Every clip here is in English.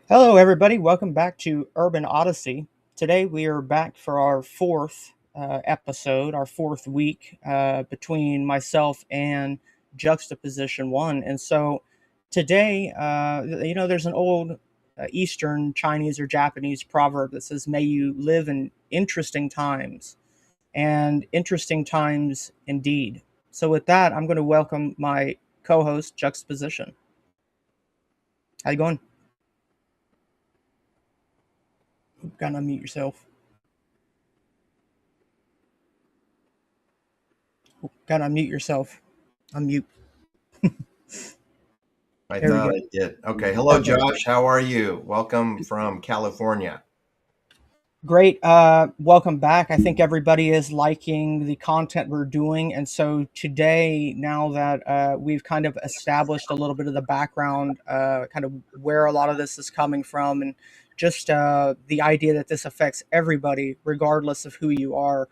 Hello, everybody. Welcome back to Urban Odyssey. Today, we are back for our fourth episode, our fourth week between myself and Juxtaposition 1. And so today, there's an old Eastern Chinese or Japanese proverb that says, "May you live in interesting times," and interesting times indeed. So, with that, I'm going to welcome my co host, Juxtaposition. How you going? Gotta unmute yourself. Gotta unmute yourself. Unmute. I There we thought go. I did. Okay. Hello, Okay. Josh. How are you? Welcome from California. Great. Welcome back. I think everybody is liking the content we're doing. And so today, now that we've kind of established a little bit of the background, kind of where a lot of this is coming from, and just the idea that this affects everybody, regardless of who you are.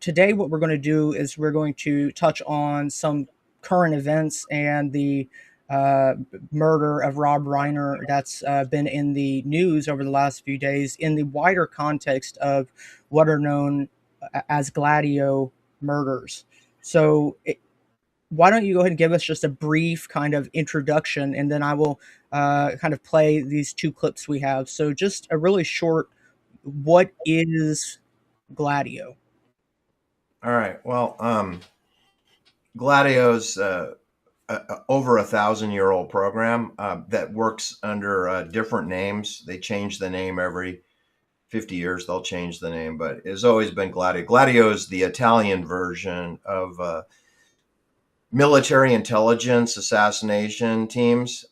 Today, what we're going to do is we're going to touch on some current events and the uh, murder of Rob Reiner that's been in the news over the last few days in the wider context of what are known as Gladio murders. So, why don't you go ahead and give us just a brief kind of introduction, and then I will kind of play these two clips we have. So, just a really short, what is Gladio? All right. Well, Gladio's over 1,000-year-old program that works under different names. They change the name every 50 years. They'll change the name, but it's always been Gladio. Gladio is the Italian version of military intelligence assassination teams.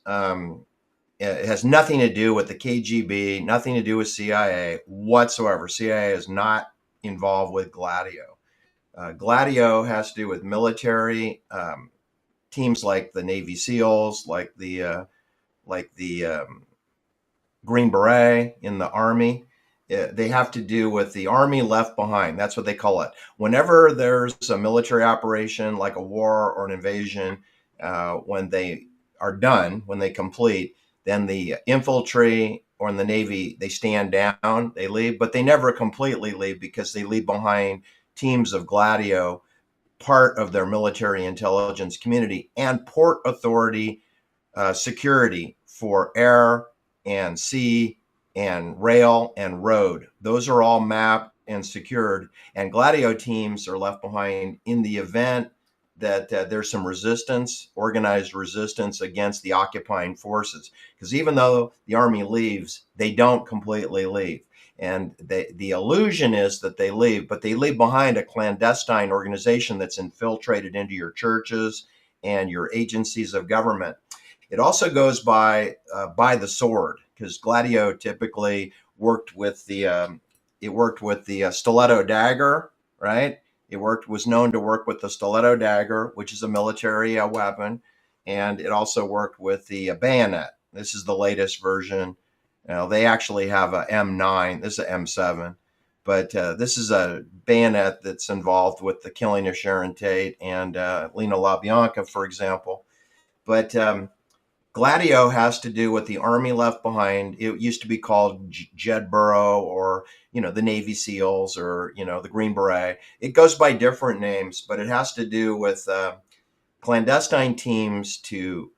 It has nothing to do with the KGB, nothing to do with CIA whatsoever. CIA is not involved with Gladio. Gladio has to do with military teams like the Navy SEALs, like the Green Beret in the Army. They have to do with the Army left behind. That's what they call it. Whenever there's a military operation like a war or an invasion, when they are done, when they complete, then the infantry or in the Navy, they stand down, they leave, but they never completely leave because they leave behind teams of Gladio, part of their military intelligence community, and port authority security for air and sea and rail and road. Those are all mapped and secured. And Gladio teams are left behind in the event that there's some resistance, organized resistance against the occupying forces. Because even though the Army leaves, they don't completely leave. And the illusion is that they leave, but they leave behind a clandestine organization that's infiltrated into your churches and your agencies of government. It also goes by the sword, because Gladio typically worked with the stiletto dagger, right? Was known to work with the stiletto dagger, which is a military weapon, and it also worked with the bayonet. This is the latest version. They actually have a M9. This is a M7, but this is a bayonet that's involved with the killing of Sharon Tate and Lena LaBianca, for example. But Gladio has to do with the Army left behind. It used to be called Jedburgh, or the Navy SEALs, or the Green Beret. It goes by different names, but it has to do with clandestine teams to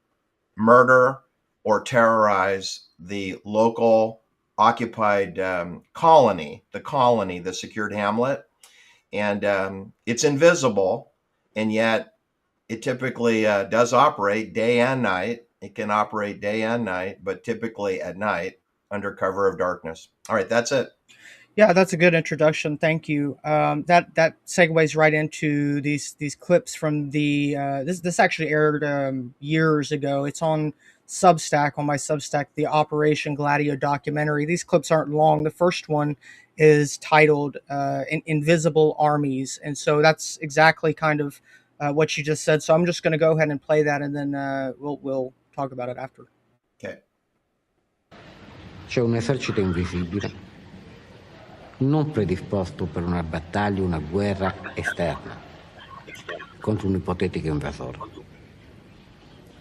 murder or terrorize the local occupied colony, the secured hamlet, and it's invisible, and yet it typically does operate day and night. It can operate day and night, but typically at night under cover of darkness. All right, that's it. Yeah, that's a good introduction. Thank you. That segues right into these clips from the this actually aired years ago. It's on Substack, on my Substack, the Operation Gladio documentary. These clips aren't long. The first one is titled "Invisible Armies," and so that's exactly kind of what you just said. So I'm just going to go ahead and play that, and then we'll talk about it after. Okay. C'è un esercito invisibile, non predisposto per una battaglia, una guerra esterna contro un ipotetico invasore,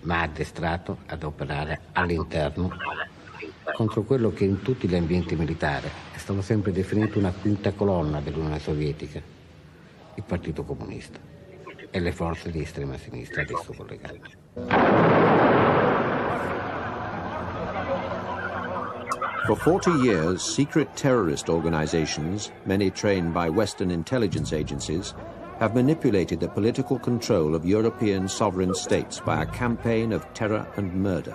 ma addestrato ad operare all'interno contro quello che in tutti gli ambienti militari è stato sempre definito una quinta colonna dell'Unione Sovietica, il Partito Comunista e le forze di estrema sinistra ad esso collegate. For 40 years, secret terrorist organizations, many trained by Western intelligence agencies, have manipulated the political control of European sovereign states by a campaign of terror and murder.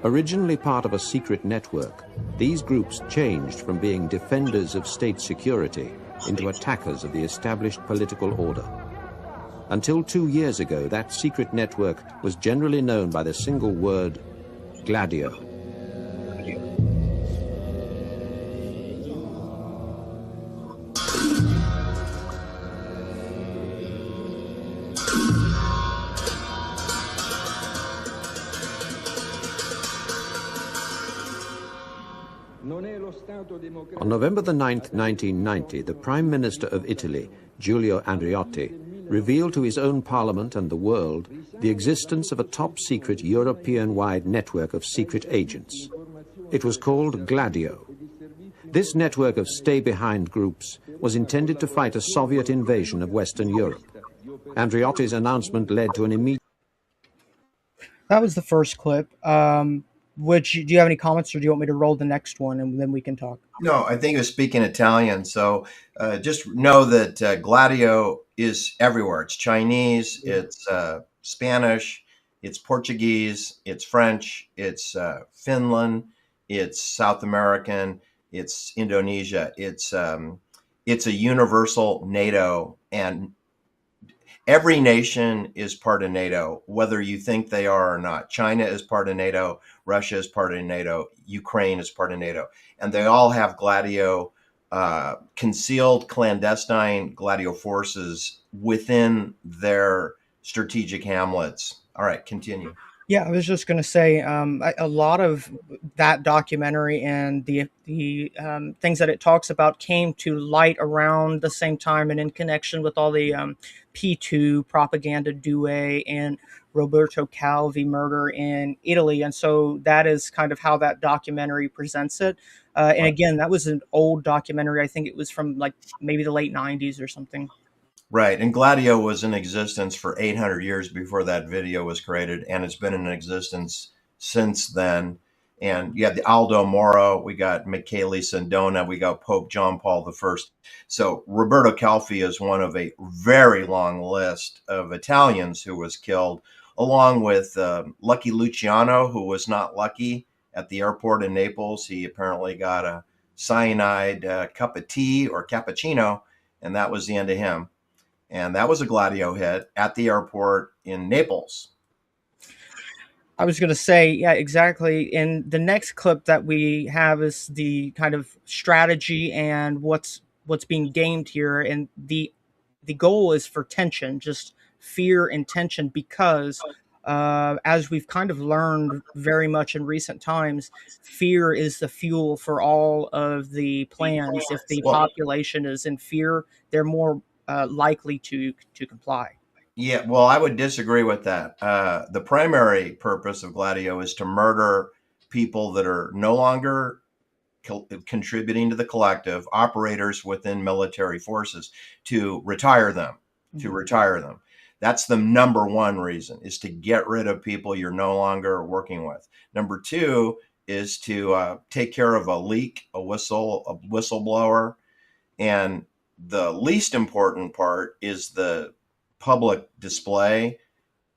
Originally part of a secret network, these groups changed from being defenders of state security into attackers of the established political order. Until 2 years ago, that secret network was generally known by the single word, Gladio. On November the 9th, 1990, the Prime Minister of Italy, Giulio Andreotti, revealed to his own parliament and the world the existence of a top-secret European-wide network of secret agents. It was called Gladio. This network of stay-behind groups was intended to fight a Soviet invasion of Western Europe. Andreotti's announcement led to an immediate... That was the first clip. Do you have any comments, or do you want me to roll the next one and then we can talk? No, I think he was speaking Italian. So just know that Gladio is everywhere. It's Chinese, it's Spanish, it's Portuguese, it's French, it's Finland, it's South American, it's Indonesia. It's a universal NATO, and every nation is part of NATO, whether you think they are or not. China is part of NATO. Russia is part of NATO. Ukraine is part of NATO. And they all have Gladio, concealed clandestine Gladio forces within their strategic hamlets. All right, continue. Yeah, I was just going to say a lot of that documentary and the things that it talks about came to light around the same time and in connection with all the P2 propaganda due and Roberto Calvi murder in Italy. And so that is kind of how that documentary presents it. And again, that was an old documentary. I think it was from like maybe the late 90s or something. Right. And Gladio was in existence for 800 years before that video was created, and it's been in existence since then. And you have the Aldo Moro, we got Michele Sindona, we got Pope John Paul I. So Roberto Calvi is one of a very long list of Italians who was killed, along with Lucky Luciano, who was not lucky at the airport in Naples. He apparently got a cyanide cup of tea or cappuccino, and that was the end of him. And that was a Gladio hit at the airport in Naples. I was going to say, yeah, exactly. And the next clip that we have is the kind of strategy and what's being gamed here. And the goal is for tension, just fear and tension, because as we've kind of learned very much in recent times, fear is the fuel for all of the plans. If the population is in fear, they're more likely to comply. Yeah, well, I would disagree with that. The primary purpose of Gladio is to murder people that are no longer contributing to the collective, operators within military forces, to retire them, That's the number one reason, is to get rid of people you're no longer working with. Number two is to take care of a leak, a whistleblower. And the least important part is the public display.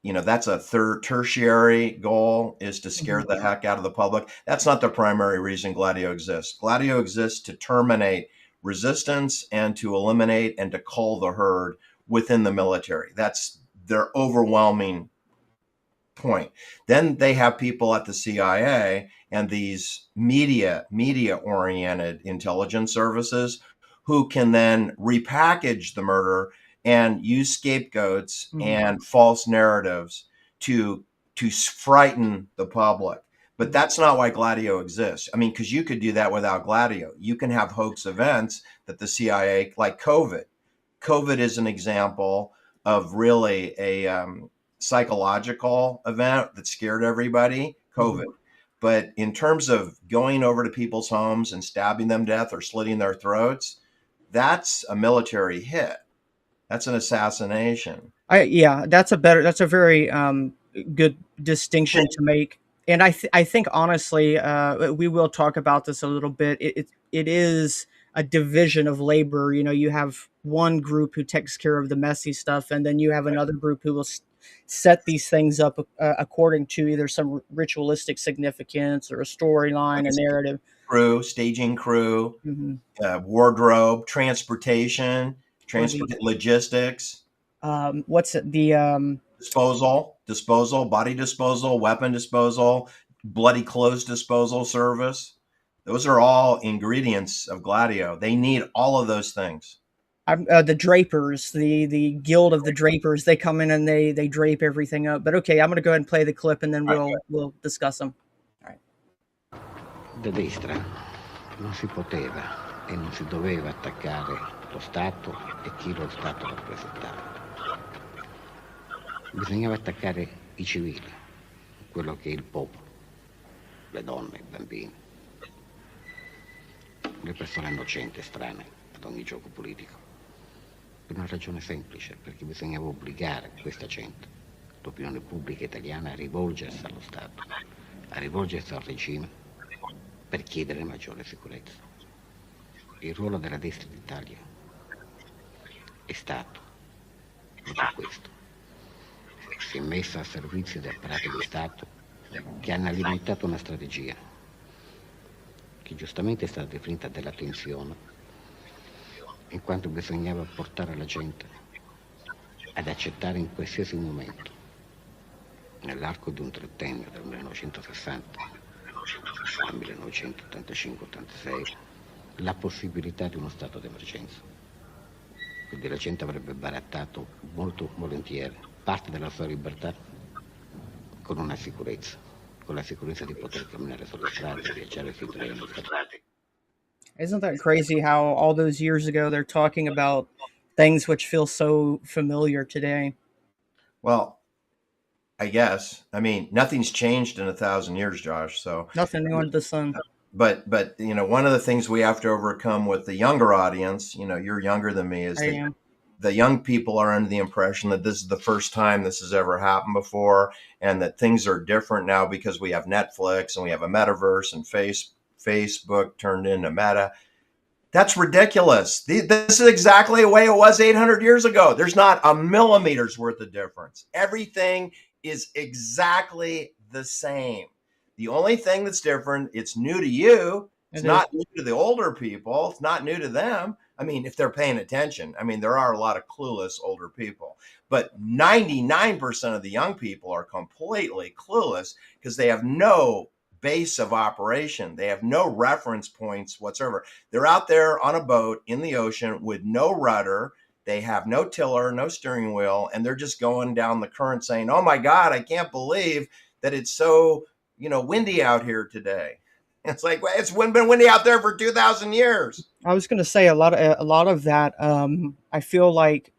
You know, that's a tertiary goal, is to scare the heck out of the public. That's not the primary reason Gladio exists. Gladio exists to terminate resistance and to eliminate and to cull the herd within the military. That's their overwhelming point. Then they have people at the CIA and these media-oriented intelligence services who can then repackage the murder and use scapegoats and false narratives to frighten the public. But that's not why Gladio exists. I mean, because you could do that without Gladio. You can have hoax events that the CIA, like COVID. COVID is an example of really a psychological event that scared everybody, COVID. But in terms of going over to people's homes and stabbing them to death or slitting their throats, that's a military hit. That's an assassination. Yeah, that's a very good distinction to make. And I think honestly, we will talk about this a little bit. It is a division of labor. You know, you have one group who takes care of the messy stuff, and then you have another group who will set these things up according to either some ritualistic significance or a storyline, a narrative. Staging crew, Hmm. wardrobe, transportation, Or the logistics, what's it the disposal, body disposal, weapon disposal, bloody clothes disposal service. Those are all ingredients of Gladio. They need all of those things. the drapers, the guild of the drapers. They come in and they drape everything up. But okay, I'm going to go ahead and play the clip, and then we'll discuss them. All right. Da destra non si poteva e non si doveva attaccare lo Stato e chi lo Stato rappresentava. Bisognava attaccare i civili, quello che è il popolo, le donne, i bambini, le persone innocenti e strane ad ogni gioco politico. Per una ragione semplice, perché bisognava obbligare questa gente, l'opinione pubblica italiana, a rivolgersi allo Stato, a rivolgersi al regime per chiedere maggiore sicurezza. Il ruolo della destra d'Italia è stato proprio questo. Si è messa a servizio di apparati di Stato che hanno alimentato una strategia che giustamente è stata definita della tensione, in quanto bisognava portare la gente ad accettare in qualsiasi momento, nell'arco di un trentennio, dal 1960 al 1985-86, la possibilità di uno stato d'emergenza. Quindi la gente avrebbe barattato molto volentieri parte della sua libertà con una sicurezza, con la sicurezza di poter camminare sulle strade, viaggiare sui treni ferrati. Isn't that crazy how all those years ago they're talking about things which feel so familiar today? Well, I guess. I mean, nothing's changed in 1,000 years, Josh. So Nothing new under the sun. but you know, one of the things we have to overcome with the younger audience, you know, you're younger than me, is that the young people are under the impression that this is the first time this has ever happened before, and that things are different now because we have Netflix and we have a metaverse and Facebook turned into Meta. That's ridiculous. This is exactly the way it was 800 years ago. There's not a millimeter's worth of difference. Everything is exactly the same. The only thing that's different, it's new to you. It's not new to the older people. It's not new to them. I mean, if they're paying attention. I mean, there are a lot of clueless older people, but 99% of the young people are completely clueless because they have no base of operation. They have no reference points whatsoever. They're out there on a boat in the ocean with no rudder. They have no tiller, no steering wheel, and they're just going down the current saying, "Oh my God, I can't believe that it's so, windy out here today." It's like, well, it's been windy out there for 2,000 years. I was going to say a lot of that. I feel like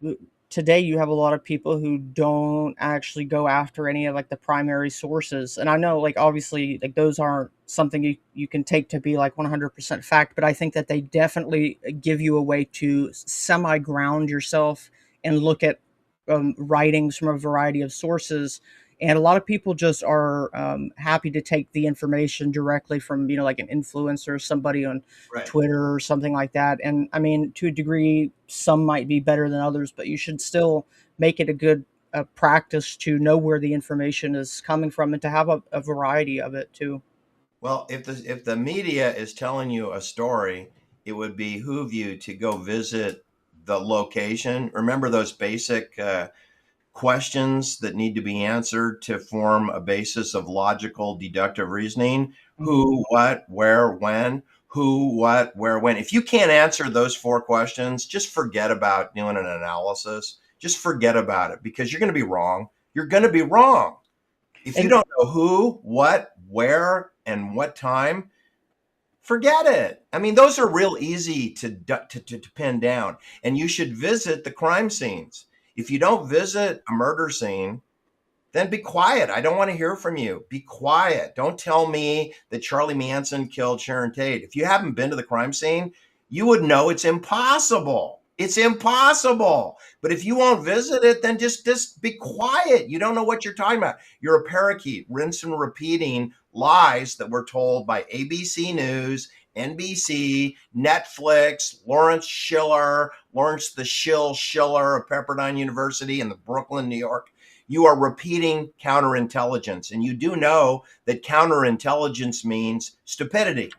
today you have a lot of people who don't actually go after any of like the primary sources. And I know like obviously like those aren't something you can take to be like 100% fact, but I think that they definitely give you a way to semi-ground yourself and look at writings from a variety of sources. And a lot of people just are happy to take the information directly from, like an influencer, somebody on Twitter or something like that. And I mean, to a degree, some might be better than others, but you should still make it a good practice to know where the information is coming from and to have a variety of it too. Well, if the media is telling you a story, it would behoove you to go visit the location. Remember those basic questions that need to be answered to form a basis of logical deductive reasoning. Who, what, where, when. Who, what, where, when. If you can't answer those 4 questions, just forget about doing an analysis. Just forget about it, because you're going to be wrong. You're going to be wrong. If you don't know who, what, where, and what time, forget it. I mean, those are real easy to pin down. And you should visit the crime scenes. If you don't visit a murder scene, then be quiet. I don't want to hear from you. Be quiet. Don't tell me that Charlie Manson killed Sharon Tate. If you haven't been to the crime scene, you would know it's impossible. It's impossible. But if you won't visit it, then just be quiet. You don't know what you're talking about. You're a parakeet, rinse and repeating lies that were told by ABC News, NBC, Netflix, Lawrence the Schiller of Pepperdine University in the Brooklyn, New York. You are repeating counterintelligence. And you do know that counterintelligence means stupidity.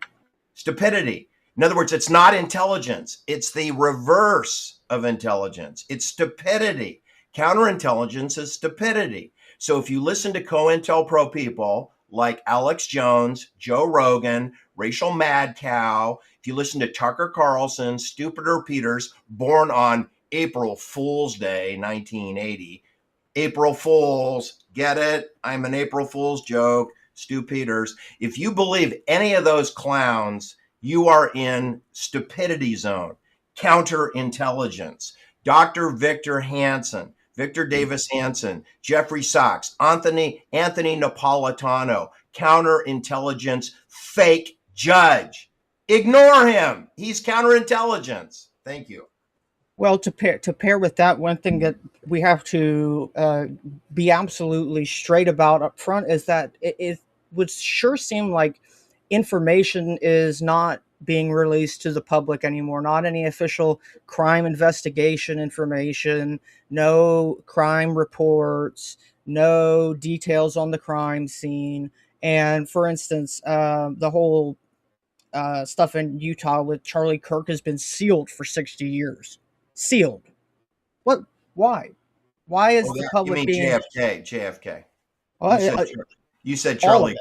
Stupidity. In other words, it's not intelligence. It's the reverse of intelligence. It's stupidity. Counterintelligence is stupidity. So if you listen to COINTELPRO people like Alex Jones, Joe Rogan, Rachel Madcow, if you listen to Tucker Carlson, Stupider Peters, born on April Fool's Day, 1980, April Fools, get it? I'm an April Fool's joke, Stu Peters. If you believe any of those clowns, you are in stupidity zone, counterintelligence. Dr. Victor Hansen, Victor Davis Hansen, Jeffrey Sachs, Anthony Napolitano, counterintelligence, fake judge. Ignore him. He's counterintelligence. Thank you. Well, to pair with that, one thing that we have to be absolutely straight about up front is that it would sure seem like information is not being released to the public anymore. Not any official crime investigation information, no crime reports, no details on the crime scene. And for instance, the whole stuff in Utah with Charlie Kirk has been sealed for 60 years. Sealed. What? Why? Why is the public being JFK? Well, you said Charlie.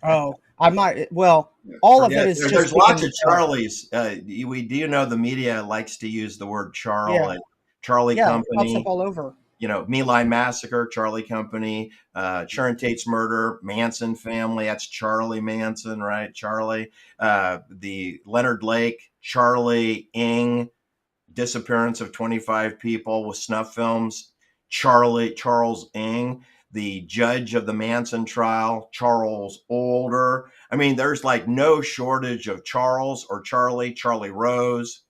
Oh, I might. Well, all of it is just. There's lots of Charlies. We do know the media likes to use the word Charlie. Yeah. Charlie Company. Pops up all over. My Lai Massacre, Charlie Company, Sharon Tate's murder, Manson family, that's Charlie Manson, right? Charlie. The Leonard Lake, Charlie Ng, disappearance of 25 people with snuff films, Charles Ng. The judge of the Manson trial, Charles Older. I mean, there's like no shortage of Charles or Charlie Rose.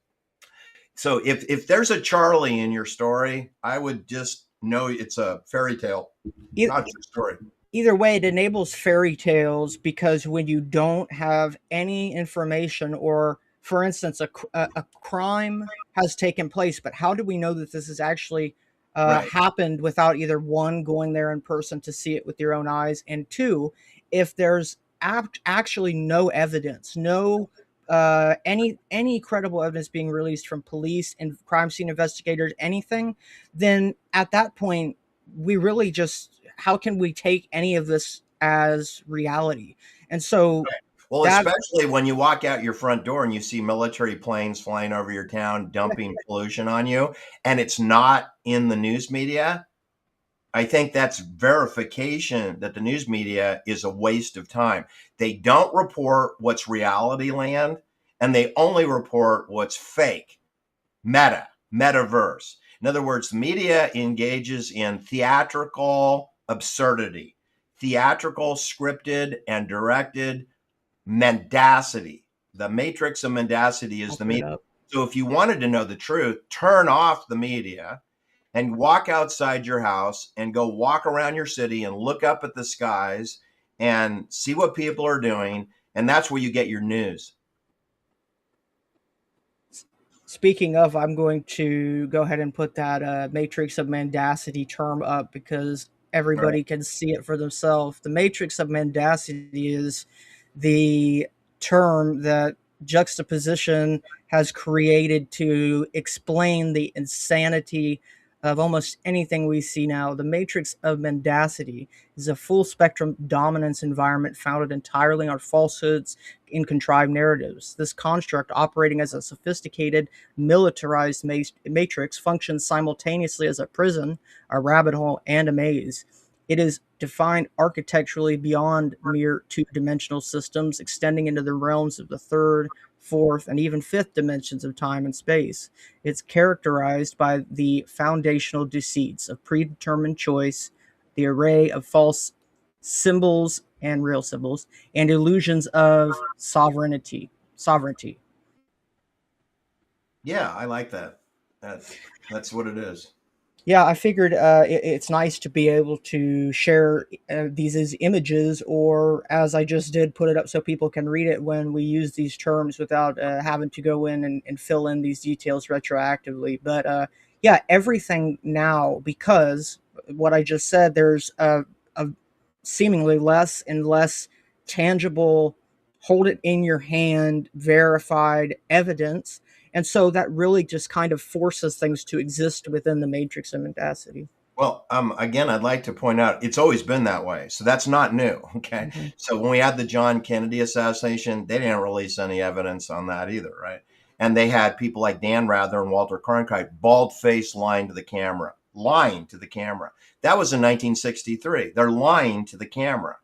So if there's a Charlie in your story, I would just know it's a fairy tale, not your story. Either way, it enables fairy tales because when you don't have any information, or for instance, a crime has taken place, but how do we know that this is actually happened without either one, going there in person to see it with your own eyes, and two, if there's actually no evidence, no any credible evidence being released from police and crime scene investigators, anything, then at that point, we really just, how can we take any of this as reality? And so well, especially when you walk out your front door and you see military planes flying over your town, dumping pollution on you, and it's not in the news media, I think that's verification that the news media is a waste of time. They don't report what's reality land, and they only report what's fake, metaverse. In other words, the media engages in theatrical absurdity, theatrical, scripted, and directed mendacity. The matrix of mendacity is the media. So if you wanted to know the truth, turn off the media and walk outside your house and go walk around your city and look up at the skies and see what people are doing. And that's where you get your news. Speaking of, I'm going to go ahead and put that matrix of mendacity term up because everybody can see it for themselves. The matrix of mendacity is the term that Juxtaposition has created to explain the insanity of almost anything we see now. The matrix of mendacity is a full spectrum dominance environment founded entirely on falsehoods in contrived narratives. This construct, operating as a sophisticated, militarized matrix, functions simultaneously as a prison, a rabbit hole, and a maze. It is defined architecturally beyond mere two-dimensional systems, extending into the realms of the third, fourth, and even fifth dimensions of time and space. It's characterized by the foundational deceits of predetermined choice, the array of false symbols and real symbols, and illusions of sovereignty. Yeah, I like that. That's what it is. Yeah, I figured it's nice to be able to share these as images, or as I just did, put it up so people can read it when we use these terms without having to go in and fill in these details retroactively. But yeah, everything now, because what I just said, there's a seemingly less and less tangible, hold it in your hand, verified evidence, and so that really just kind of forces things to exist within the matrix of mendacity. Well, again, I'd like to point out it's always been that way. So that's not new. Okay. Mhm. So when we had the John Kennedy assassination, they didn't release any evidence on that either, right? And they had people like Dan Rather and Walter Cronkite, bald faced, lying to the camera, lying to the camera. That was in 1963. They're lying to the camera.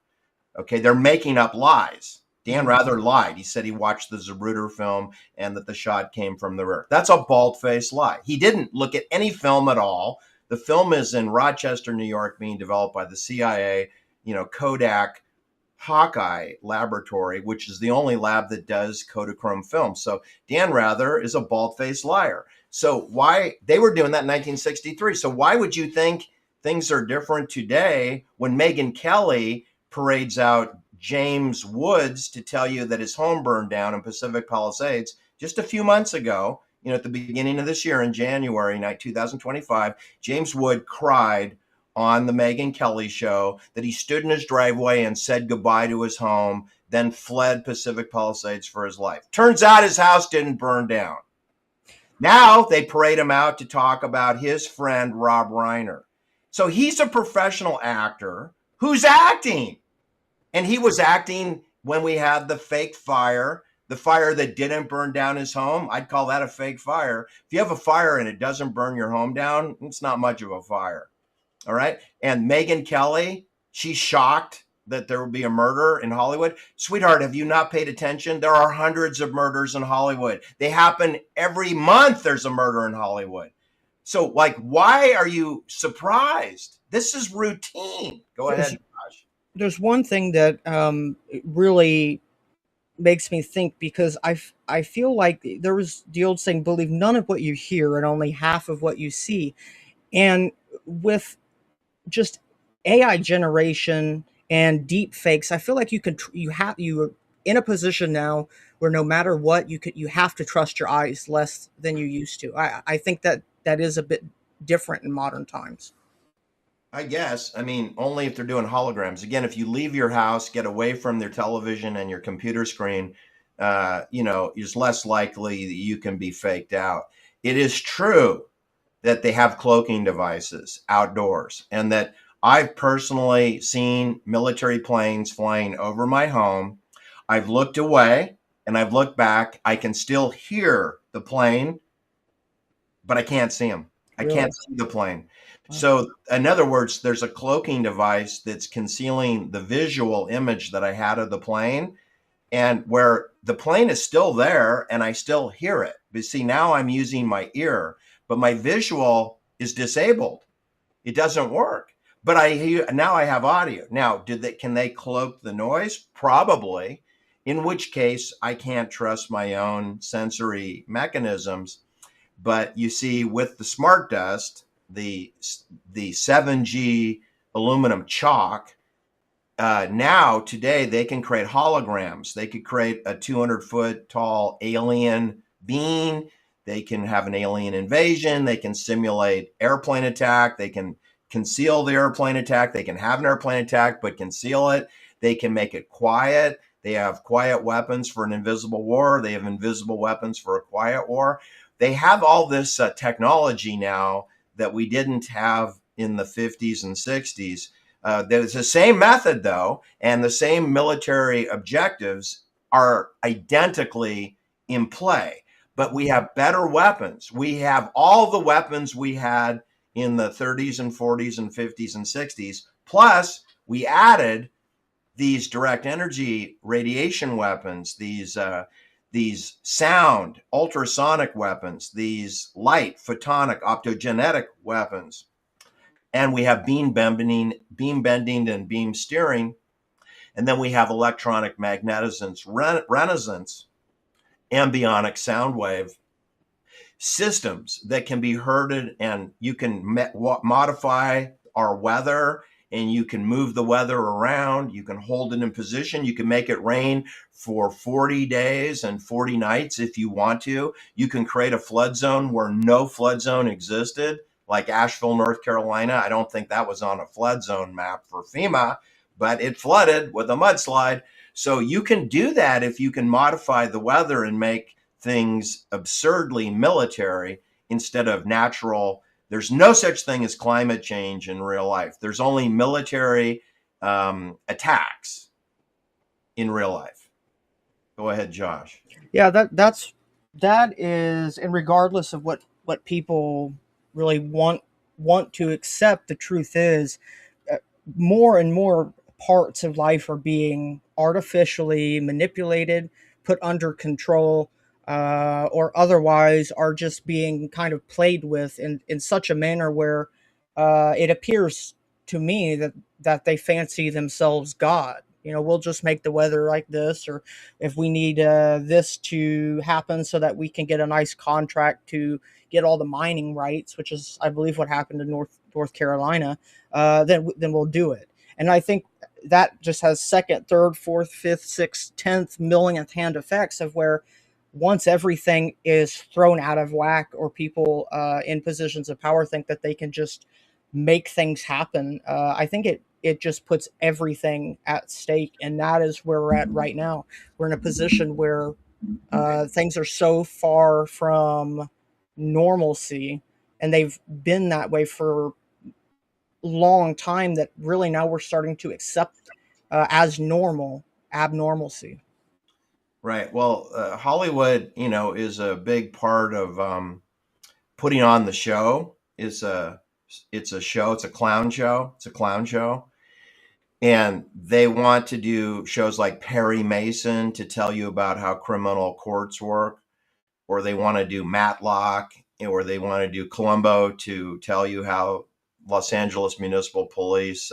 Okay. They're making up lies. Dan Rather lied. He said he watched the Zapruder film and that the shot came from the rear. That's a bald faced lie. He didn't look at any film at all. The film is in Rochester, New York, being developed by the CIA, Kodak Hawkeye Laboratory, which is the only lab that does Kodachrome film. So Dan Rather is a bald-faced liar. So why they were doing that in 1963. So why would you think things are different today when Megyn Kelly parades out James Woods to tell you that his home burned down in Pacific Palisades just a few months ago? At the beginning of this year in January 2025, James Wood cried on the Megyn Kelly show that he stood in his driveway and said goodbye to his home, then fled Pacific Palisades for his life. Turns out his house didn't burn down. Now they parade him out to talk about his friend, Rob Reiner. So he's a professional actor who's acting. And he was acting when we had the fake fire. The fire that didn't burn down his home, I'd call that a fake fire. If you have a fire and it doesn't burn your home down, it's not much of a fire. All right. And Megyn Kelly, she's shocked that there would be a murder in Hollywood. Sweetheart, have you not paid attention? There are hundreds of murders in Hollywood. They happen every month. There's a murder in Hollywood. So, why are you surprised? This is routine. Go ahead, Josh. There's one thing that really makes me think, because I feel like there was the old saying, believe none of what you hear and only half of what you see. And with just AI generation and deep fakes, I feel like you're in a position now where no matter what, you have to trust your eyes less than you used to. I think that is a bit different in modern times. I guess. I mean, only if they're doing holograms. Again, if you leave your house, get away from their television and your computer screen, it's less likely that you can be faked out. It is true that they have cloaking devices outdoors, and that I've personally seen military planes flying over my home. I've looked away and I've looked back. I can still hear the plane, but I can't see them. I can't see the plane. So in other words, there's a cloaking device that's concealing the visual image that I had of the plane, and where the plane is still there and I still hear it. But see, now I'm using my ear, but my visual is disabled. It doesn't work. But now I have audio. Now, can they cloak the noise? Probably. In which case, I can't trust my own sensory mechanisms. But you see, with the smart dust, the 7G aluminum chalk, now today they can create holograms. They could create a 200-foot tall alien being. They can have an alien invasion. They can simulate airplane attack. They can conceal the airplane attack. They can have an airplane attack but conceal it. They can make it quiet. They have quiet weapons for an invisible war. They have invisible weapons for a quiet war. They have all this technology now that we didn't have in the 50s and 60s. There's the same method, though, and the same military objectives are identically in play. But we have better weapons. We have all the weapons we had in the 30s and 40s and 50s and 60s. Plus, we added these direct energy radiation weapons, these sound, ultrasonic weapons, these light, photonic, optogenetic weapons. and we have beam bending and beam steering. And then we have electronic magnetism, resonance, ambient sound wave systems that can be heard, and you can modify our weather, and you can move the weather around. You can hold it in position. You can make it rain for 40 days and 40 nights if you want to. You can create a flood zone where no flood zone existed, like Asheville, North Carolina. I don't think that was on a flood zone map for FEMA, but it flooded with a mudslide. So you can do that if you can modify the weather and make things absurdly military instead of natural. There's no such thing as climate change in real life. There's only military attacks in real life. Go ahead, Josh. Yeah, that is, and regardless of what people really want to accept, the truth is, more and more parts of life are being artificially manipulated, put under control, or otherwise are just being kind of played with in such a manner where it appears to me that they fancy themselves God. You know, we'll just make the weather like this, or if we need this to happen so that we can get a nice contract to get all the mining rights, which is, I believe, what happened in North Carolina, then we'll do it. And I think that just has second, third, fourth, fifth, sixth, 10th, millionth hand effects of where once everything is thrown out of whack, or people in positions of power think that they can just make things happen, I think it just puts everything at stake. And that is where we're at right now. We're in a position where things are so far from normalcy, and they've been that way for long time, that really now we're starting to accept as normal abnormalcy. Right. Well, Hollywood, is a big part of putting on the show. It's a show. It's a clown show. It's a clown show. And they want to do shows like Perry Mason to tell you about how criminal courts work, or they want to do Matlock, or they want to do Columbo to tell you how Los Angeles Municipal Police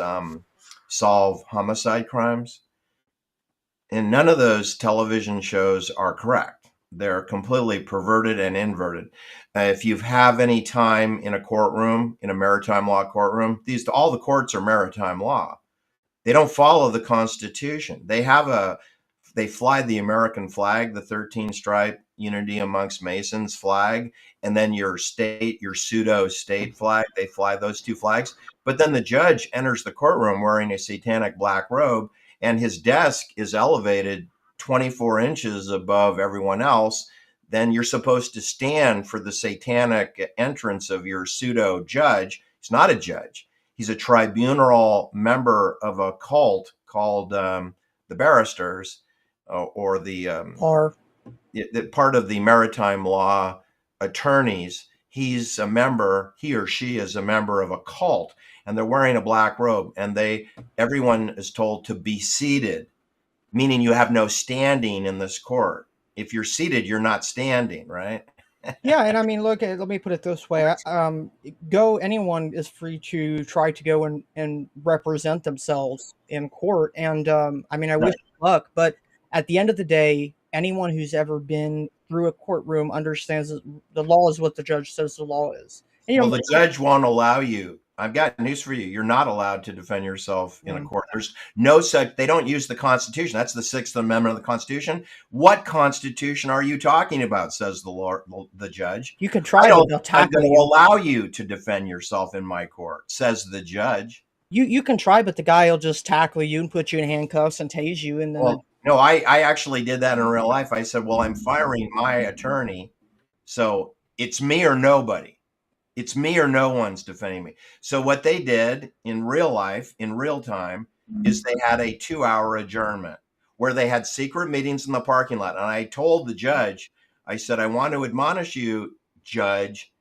solve homicide crimes. And none of those television shows are correct. They're completely perverted and inverted. If you have any time in a courtroom, in a maritime law courtroom, all the courts are maritime law. They don't follow the Constitution. They fly the American flag, the 13-stripe Unity Amongst Masons flag, and then your pseudo-state flag. They fly those two flags. But then the judge enters the courtroom wearing a satanic black robe, and his desk is elevated 24 inches above everyone else. Then you're supposed to stand for the satanic entrance of your pseudo-judge. He's not a judge. He's a tribunal member of a cult called the Barristers, or the part of the maritime law attorneys. He's a member, he or she is a member of a cult, and they're wearing a black robe, and everyone is told to be seated, meaning you have no standing in this court. If you're seated, you're not standing, right? Yeah, and I mean, look, let me put it this way. Anyone is free to try to go and represent themselves in court. And I mean, I wish you luck, but at the end of the day, anyone who's ever been through a courtroom understands that the law is what the judge says the law is. And, well, the judge won't allow you. I've got news for you. You're not allowed to defend yourself in a court. There's no such, they don't use the Constitution. That's the Sixth Amendment of the Constitution. What Constitution are you talking about, says the judge. You can try I'm going to allow you to defend yourself in my court, says the judge. You can try, but the guy will just tackle you and put you in handcuffs and tase you. And then no, I actually did that in real life. I said, well, I'm firing my attorney, so it's me or nobody. It's me or no one's defending me. So what they did in real life, in real time, is they had a 2-hour adjournment where they had secret meetings in the parking lot. And I told the judge, I said, I want to admonish you, Judge,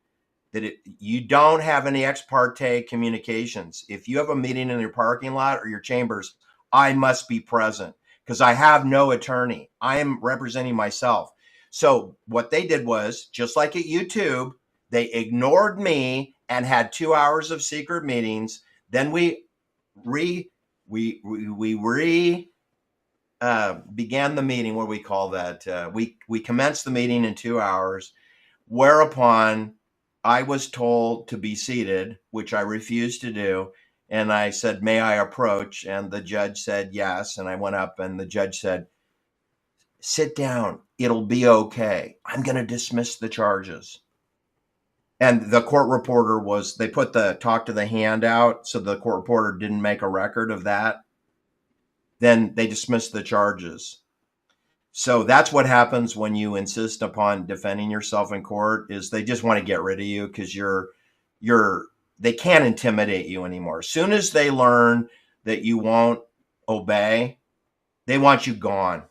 that you don't have any ex parte communications. If you have a meeting in your parking lot or your chambers, I must be present because I have no attorney. I am representing myself. So what they did was, just like at YouTube, they ignored me and had 2 hours of secret meetings. Then we began the meeting. What do we call that? We commenced the meeting in 2 hours, whereupon I was told to be seated, which I refused to do. And I said, "May I approach?" And the judge said yes. And I went up, and the judge said, "Sit down. It'll be okay. I'm going to dismiss the charges." And the court reporter they put the talk to the hand out, so the court reporter didn't make a record of that. Then they dismissed the charges. So that's what happens when you insist upon defending yourself in court, is they just want to get rid of you because they can't intimidate you anymore. As soon as they learn that you won't obey, they want you gone.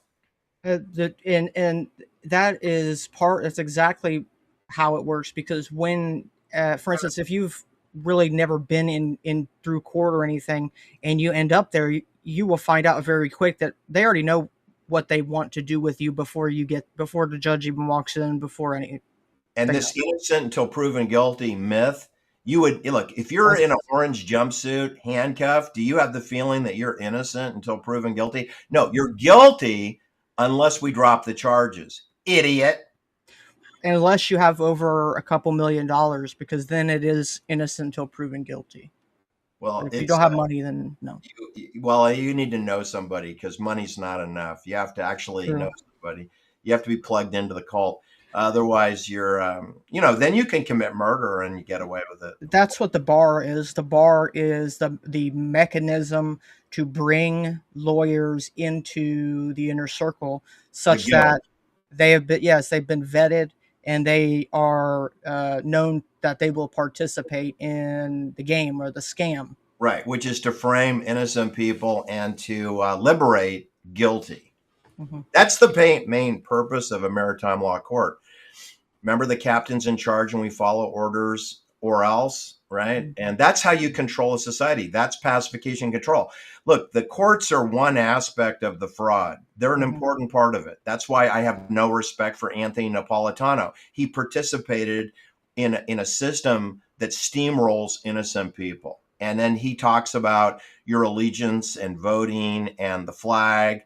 And that's exactly how it works, because when, for instance, if you've really never been in through court or anything, and you end up there, you will find out very quick that they already know what they want to do with you before the judge even walks in, before any. And this innocent until proven guilty myth, you would look, if you're in an orange jumpsuit, handcuffed, do you have the feeling that you're innocent until proven guilty? No, you're guilty unless we drop the charges, idiot. Unless you have over a couple $1 million, because then it is innocent until proven guilty. Well, if you don't have money, then no. You need to know somebody, because money's not enough. You have to actually know somebody. You have to be plugged into the cult. Otherwise, you're, then you can commit murder and you get away with it. That's what the bar is. The bar is the mechanism to bring lawyers into the inner circle, such that they've been vetted, and they are known that they will participate in the game or the scam. Right, which is to frame innocent people and to liberate guilty. Mm-hmm. That's the main purpose of a maritime law court. Remember, the captain's in charge and we follow orders or else, right? Mm-hmm. And that's how you control a society. That's pacification control. Look, the courts are one aspect of the fraud. They're an important part of it. That's why I have no respect for Anthony Napolitano. He participated in a system that steamrolls innocent people. And then he talks about your allegiance and voting and the flag.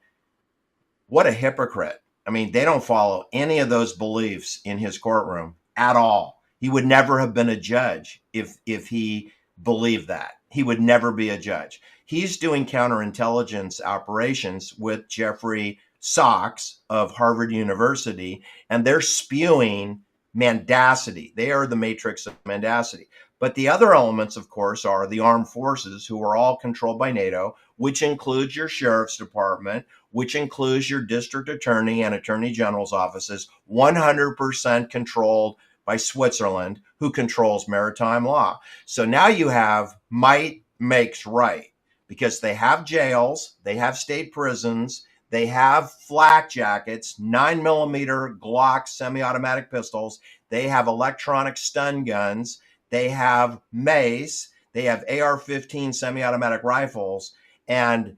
What a hypocrite. I mean, they don't follow any of those beliefs in his courtroom at all. He would never have been a judge if he believed that. He would never be a judge. He's doing counterintelligence operations with Jeffrey Sachs of Harvard University, and they're spewing mendacity. They are the matrix of mendacity. But the other elements, of course, are the armed forces, who are all controlled by NATO, which includes your sheriff's department, which includes your district attorney and attorney general's offices, 100% controlled by Switzerland, who controls maritime law. So now you have might makes right, because they have jails, they have state prisons, they have flak jackets, 9mm Glock semi-automatic pistols, they have electronic stun guns, they have mace, they have AR-15 semi-automatic rifles, and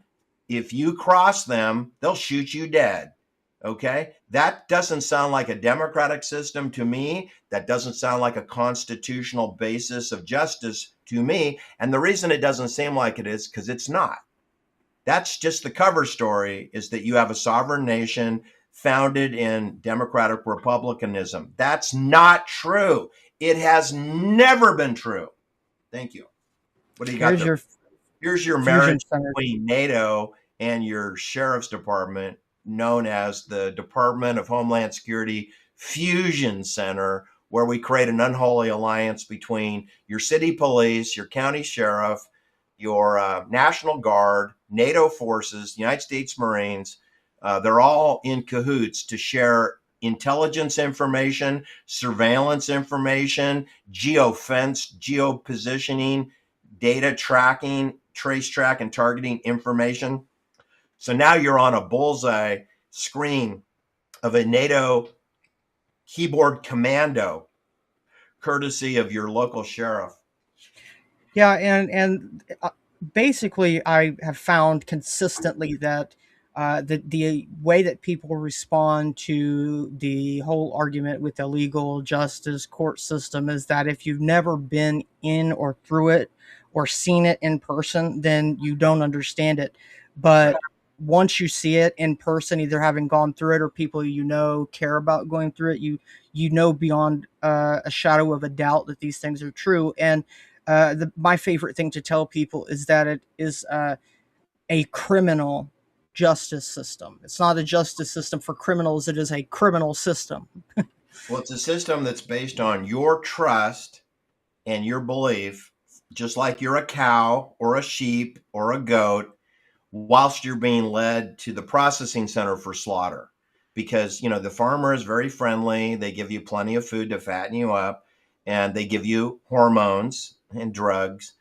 if you cross them, they'll shoot you dead. Okay? That doesn't sound like a democratic system to me. That doesn't sound like a constitutional basis of justice to me. And the reason it doesn't seem like it is because it's not. That's just the cover story, is that you have a sovereign nation founded in democratic republicanism. That's not true. It has never been true. Thank you. What do you got there? Here's your marriage between NATO and your sheriff's department, known as the Department of Homeland Security Fusion Center, where we create an unholy alliance between your city police, your county sheriff, your National Guard, NATO forces, United States Marines. They're all in cahoots to share intelligence information, surveillance information, geofence, geopositioning, data tracking, trace track and targeting information. So now you're on a bullseye screen of a NATO keyboard commando, courtesy of your local sheriff. Yeah, and basically I have found consistently that the way that people respond to the whole argument with the legal justice court system is that if you've never been in or through it or seen it in person, then you don't understand it. But once you see it in person, either having gone through it or people care about going through it, you know beyond a shadow of a doubt that these things are true. And my favorite thing to tell people is that it is a criminal justice system. It's not a justice system for criminals. It is a criminal system. Well, it's a system that's based on your trust and your belief, just like you're a cow or a sheep or a goat, whilst you're being led to the processing center for slaughter. Because, the farmer is very friendly. They give you plenty of food to fatten you up, and they give you hormones and drugs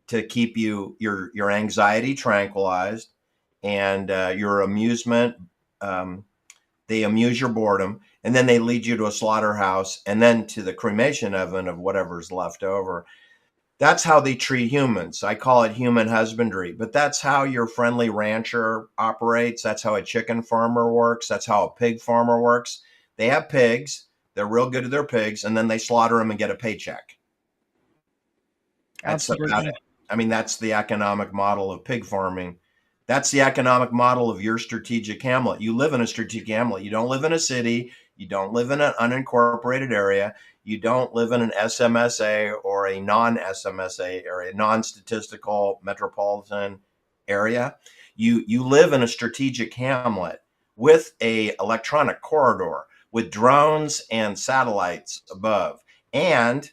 to keep your anxiety tranquilized, and your amusement. They amuse your boredom, and then they lead you to a slaughterhouse and then to the cremation oven of whatever's left over. That's how they treat humans. I call it human husbandry, but that's how your friendly rancher operates. That's how a chicken farmer works. That's how a pig farmer works. They have pigs. They're real good to their pigs, and then they slaughter them and get a paycheck. That's about it. I mean, that's the economic model of pig farming. That's the economic model of your strategic hamlet. You live in a strategic hamlet. You don't live in a city. You don't live in an unincorporated area. You don't live in an SMSA or a non-SMSA area, non-statistical metropolitan area. You live in a strategic hamlet with a electronic corridor with drones and satellites above. And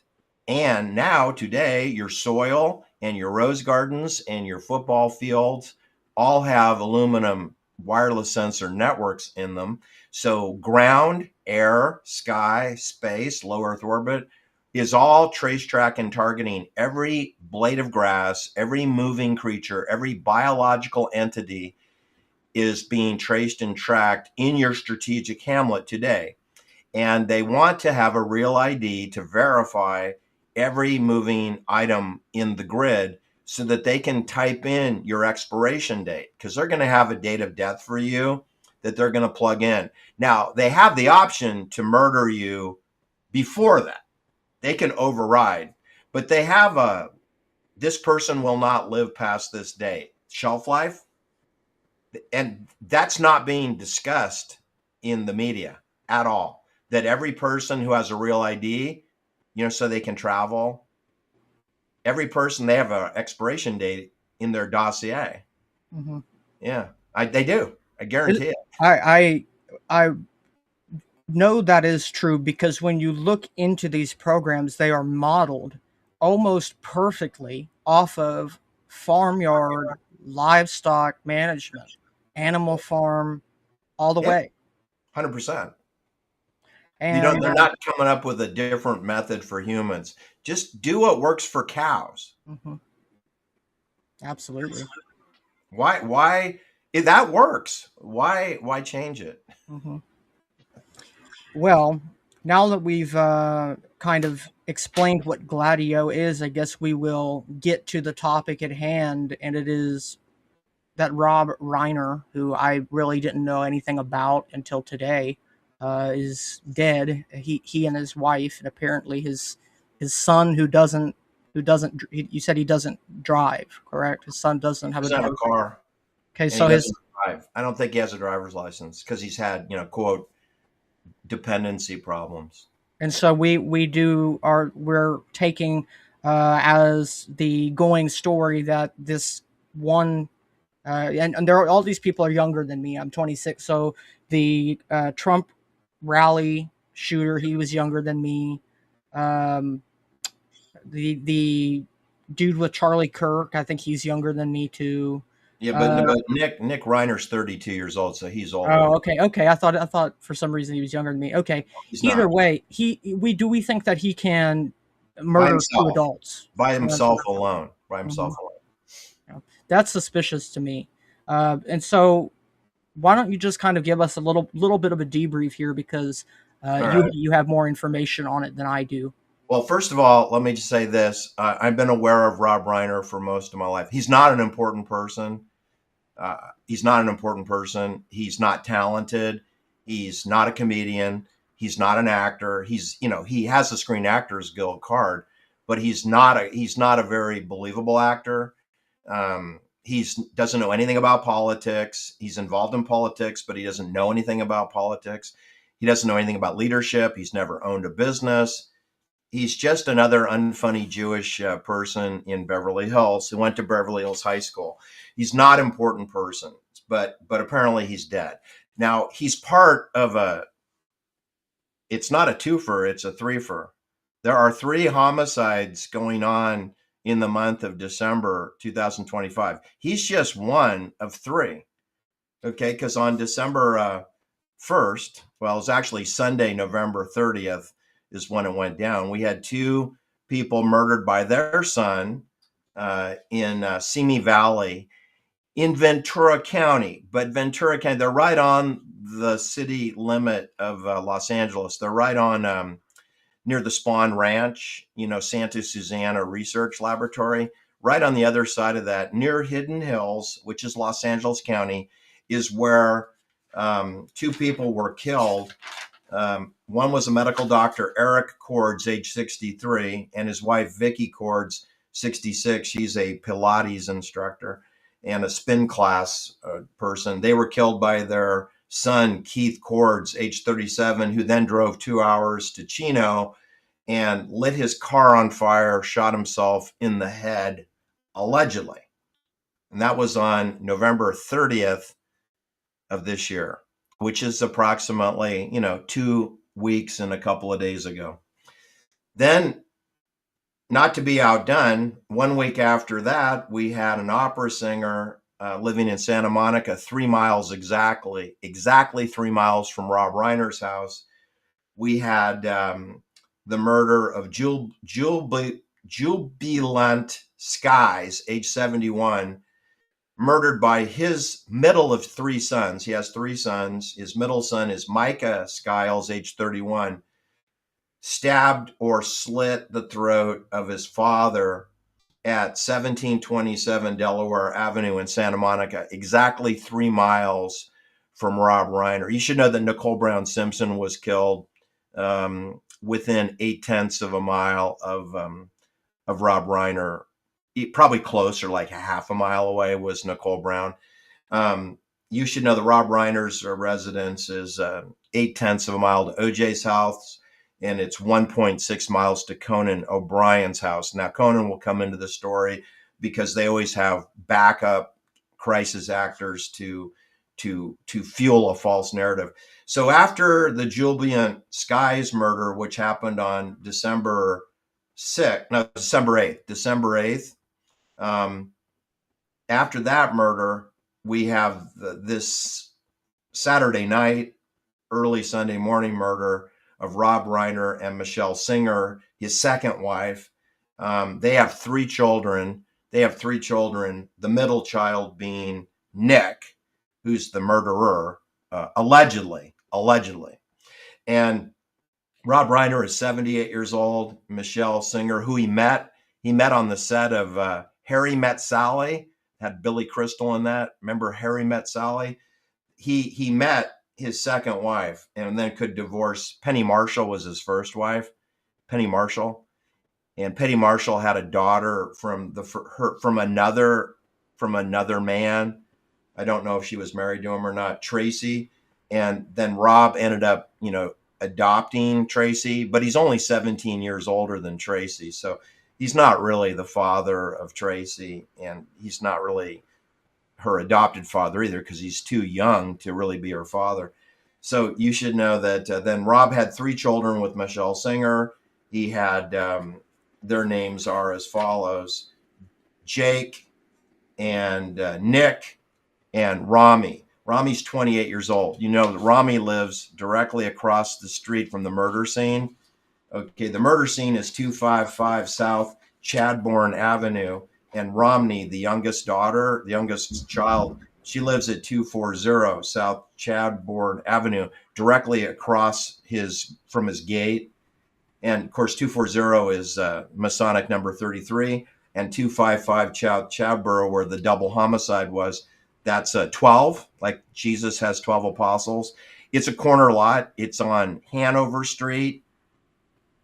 now today, your soil and your rose gardens and your football fields all have aluminum wireless sensor networks in them. So ground, air, sky, space, low Earth orbit is all trace track and targeting every blade of grass, every moving creature, every biological entity is being traced and tracked in your strategic hamlet today. And they want to have a real ID to verify every moving item in the grid so that they can type in your expiration date, because they're going to have a date of death for you that they're going to plug in. Now, they have the option to murder you before that. They can override, but they have this person will not live past this date, shelf life. And that's not being discussed in the media at all, that every person who has a real ID, so they can travel, every person, they have an expiration date in their dossier. Mm-hmm. Yeah, they do. I guarantee it. I know that is true, because when you look into these programs, they are modeled almost perfectly off of farmyard livestock management, Animal Farm, all the way. 100%. And they're not coming up with a different method for humans. Just do what works for cows. Mm-hmm. Absolutely. Why if that works? Why change it? Mm-hmm. Well, now that we've kind of explained what Gladio is, I guess we will get to the topic at hand, and it is that Rob Reiner, who I really didn't know anything about until today, is dead. He and his wife, and apparently his son, who doesn't. You said he doesn't drive, correct? His son doesn't have a car. Okay, so his drive. I don't think he has a driver's license because he's had quote dependency problems. And so we're taking as the going story that this one and there are all these people are younger than me. I'm 26, so the Trump rally shooter, he was younger than me. The dude with Charlie Kirk, I think he's younger than me too. Yeah, but Nick Reiner's 32 years old, so he's older. Oh, okay. I thought for some reason he was younger than me. Okay. Either way, we think that he can murder two adults by himself alone. Yeah. That's suspicious to me. And so, why don't you just kind of give us a little bit of a debrief here, because you have more information on it than I do. Well, first of all, let me just say this. I've been aware of Rob Reiner for most of my life. He's not an important person. He's not an important person. He's not talented. He's not a comedian. He's not an actor. He has a Screen Actors Guild card, but he's not a very believable actor. He doesn't know anything about politics. He's involved in politics, but he doesn't know anything about politics. He doesn't know anything about leadership. He's never owned a business. He's just another unfunny Jewish person in Beverly Hills who went to Beverly Hills High School. He's not an important person, but apparently he's dead. Now, he's part of it's not a twofer, it's a threefer. There are 3 homicides going on in the month of December 2025. He's just one of 3. Okay, because on December 1st, well, it's actually Sunday, November 30th is when it went down. We had 2 people murdered by their son in Simi Valley in Ventura County. But Ventura County, they're right on the city limit of Los Angeles. They're right on near the Spawn Ranch, Santa Susana Research Laboratory. Right on the other side of that, near Hidden Hills, which is Los Angeles County, is where 2 people were killed. One was a medical doctor, Eric Cords, age 63, and his wife, Vicky Cords, 66. She's a Pilates instructor and a spin class person. They were killed by their son, Keith Cords, age 37, who then drove 2 hours to Chino and lit his car on fire, shot himself in the head, allegedly. And that was on November 30th of this year, which is approximately, 2 weeks and a couple of days ago. Then, not to be outdone, 1 week after that, we had an opera singer living in Santa Monica, 3 miles exactly 3 miles from Rob Reiner's house. We had the murder of Jubilant Skies, age 71, murdered by his middle of 3 sons. He has 3 sons. His middle son is Micah Skiles, age 31, stabbed or slit the throat of his father at 1727 Delaware Avenue in Santa Monica, exactly 3 miles from Rob Reiner. You should know that Nicole Brown Simpson was killed within 0.8 of a mile of Rob Reiner. Probably closer, like a half a mile away, was Nicole Brown. You should know that Rob Reiner's residence is 0.8 of a mile to OJ's house, and it's 1.6 miles to Conan O'Brien's house. Now, Conan will come into the story because they always have backup crisis actors to fuel a false narrative. So after the Jubilant Skies murder, which happened on December 8th, after that murder, we have this Saturday night, early Sunday morning murder of Rob Reiner and Michelle Singer, his second wife. They have 3 children. The middle child being Nick, who's the murderer, allegedly. And Rob Reiner is 78 years old. Michelle Singer, who he met on the set of Harry Met Sally, had Billy Crystal in that. Remember Harry Met Sally? He met his second wife and then could divorce. Penny Marshall was his first wife, Penny Marshall. And Penny Marshall had a daughter from another man. I don't know if she was married to him or not, Tracy. And then Rob ended up, adopting Tracy, but he's only 17 years older than Tracy. So he's not really the father of Tracy, and he's not really her adopted father either, because he's too young to really be her father. So you should know that then Rob had 3 children with Michelle Singer. He had, their names are as follows: Jake and Nick and Rami. Rami's 28 years old. You know that Rami lives directly across the street from the murder scene. Okay, the murder scene is 255 South Chadbourne Avenue, and Romney, the youngest child, she lives at 240 South Chadbourne Avenue, directly across from his gate. And of course, 240 is Masonic number 33, and 255 Chadborough, where the double homicide was, That's 12, like Jesus has 12 apostles. It's a corner lot. It's on Hanover Street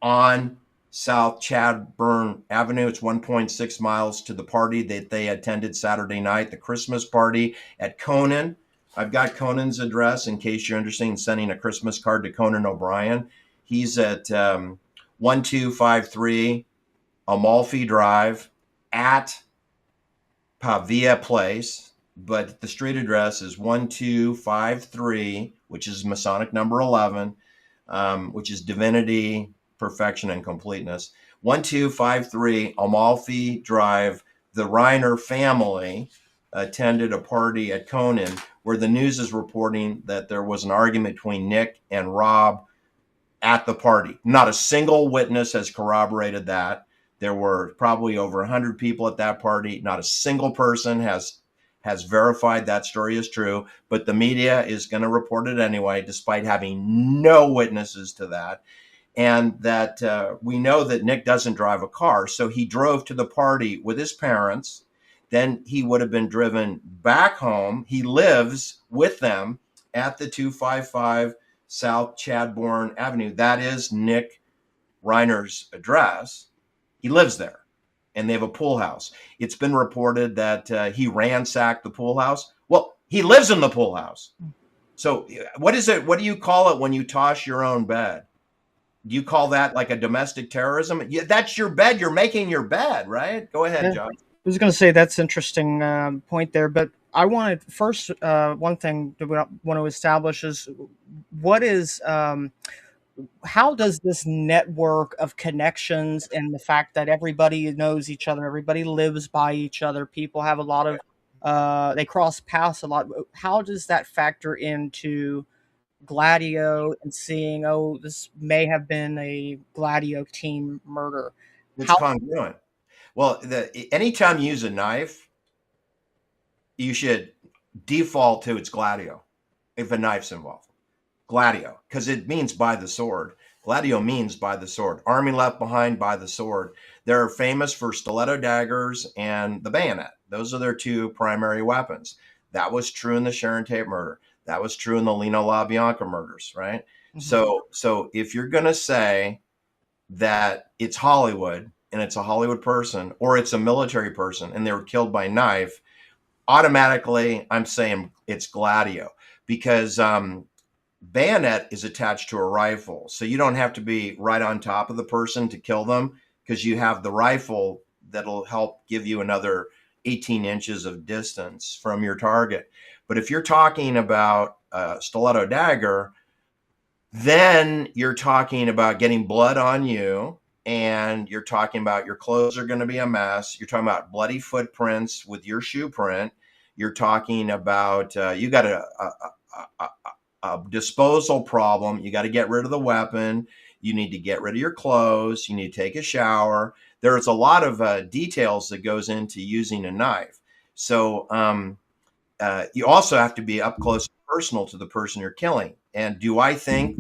on South Chadbourne Avenue. It's 1.6 miles to the party that they attended Saturday night, the Christmas party at Conan. I've got Conan's address in case you're interested in sending a Christmas card to Conan O'Brien. He's at 1253 Amalfi Drive at Pavia Place, but the street address is 1253, which is Masonic number 11, which is divinity, perfection, and completeness. 1253 Amalfi Drive. The Reiner family attended a party at Conan where the news is reporting that there was an argument between Nick and Rob at the party. Not a single witness has corroborated that. There were probably over 100 people at that party. Not a single person has verified that story is true, but the media is going to report it anyway, despite having no witnesses to that. And that we know that Nick doesn't drive a car, so he drove to the party with his parents. Then he would have been driven back home. He lives with them at the 255 South Chadbourne Avenue. That is Nick Reiner's address. He lives there, and they have a pool house. It's been reported that he ransacked the pool house. Well, he lives in the pool house. So what is it? What do you call it when you toss your own bed? Do you call that like a domestic terrorism? Yeah, that's your bed. You're making your bed, right? Go ahead, John. I was going to say that's interesting point there, but I wanted first one thing that we want to establish is what is how does this network of connections and the fact that everybody knows each other, everybody lives by each other, people have a lot of they cross paths a lot. How does that factor into Gladio and seeing, oh, this may have been a Gladio team murder? It's congruent. Well, anytime you use a knife, you should default to it's Gladio if a knife's involved. Gladio, because it means by the sword. Gladio means by the sword. Army left behind by the sword. They're famous for stiletto daggers and the bayonet. Those are their two primary weapons. That was true in the Sharon Tate murder. That was true in the Lino LaBianca murders, right? Mm-hmm. So if you're going to say that it's Hollywood and it's a Hollywood person or it's a military person and they were killed by knife, automatically I'm saying it's Gladio because bayonet is attached to a rifle. So you don't have to be right on top of the person to kill them because you have the rifle that'll help give you another 18 inches of distance from your target. But if you're talking about a stiletto dagger, then you're talking about getting blood on you and you're talking about your clothes are going to be a mess. You're talking about bloody footprints with your shoe print. You're talking about you got a disposal problem. You got to get rid of the weapon. You need to get rid of your clothes. You need to take a shower. There's a lot of details that goes into using a knife. So you also have to be up close and personal to the person you're killing. And do I think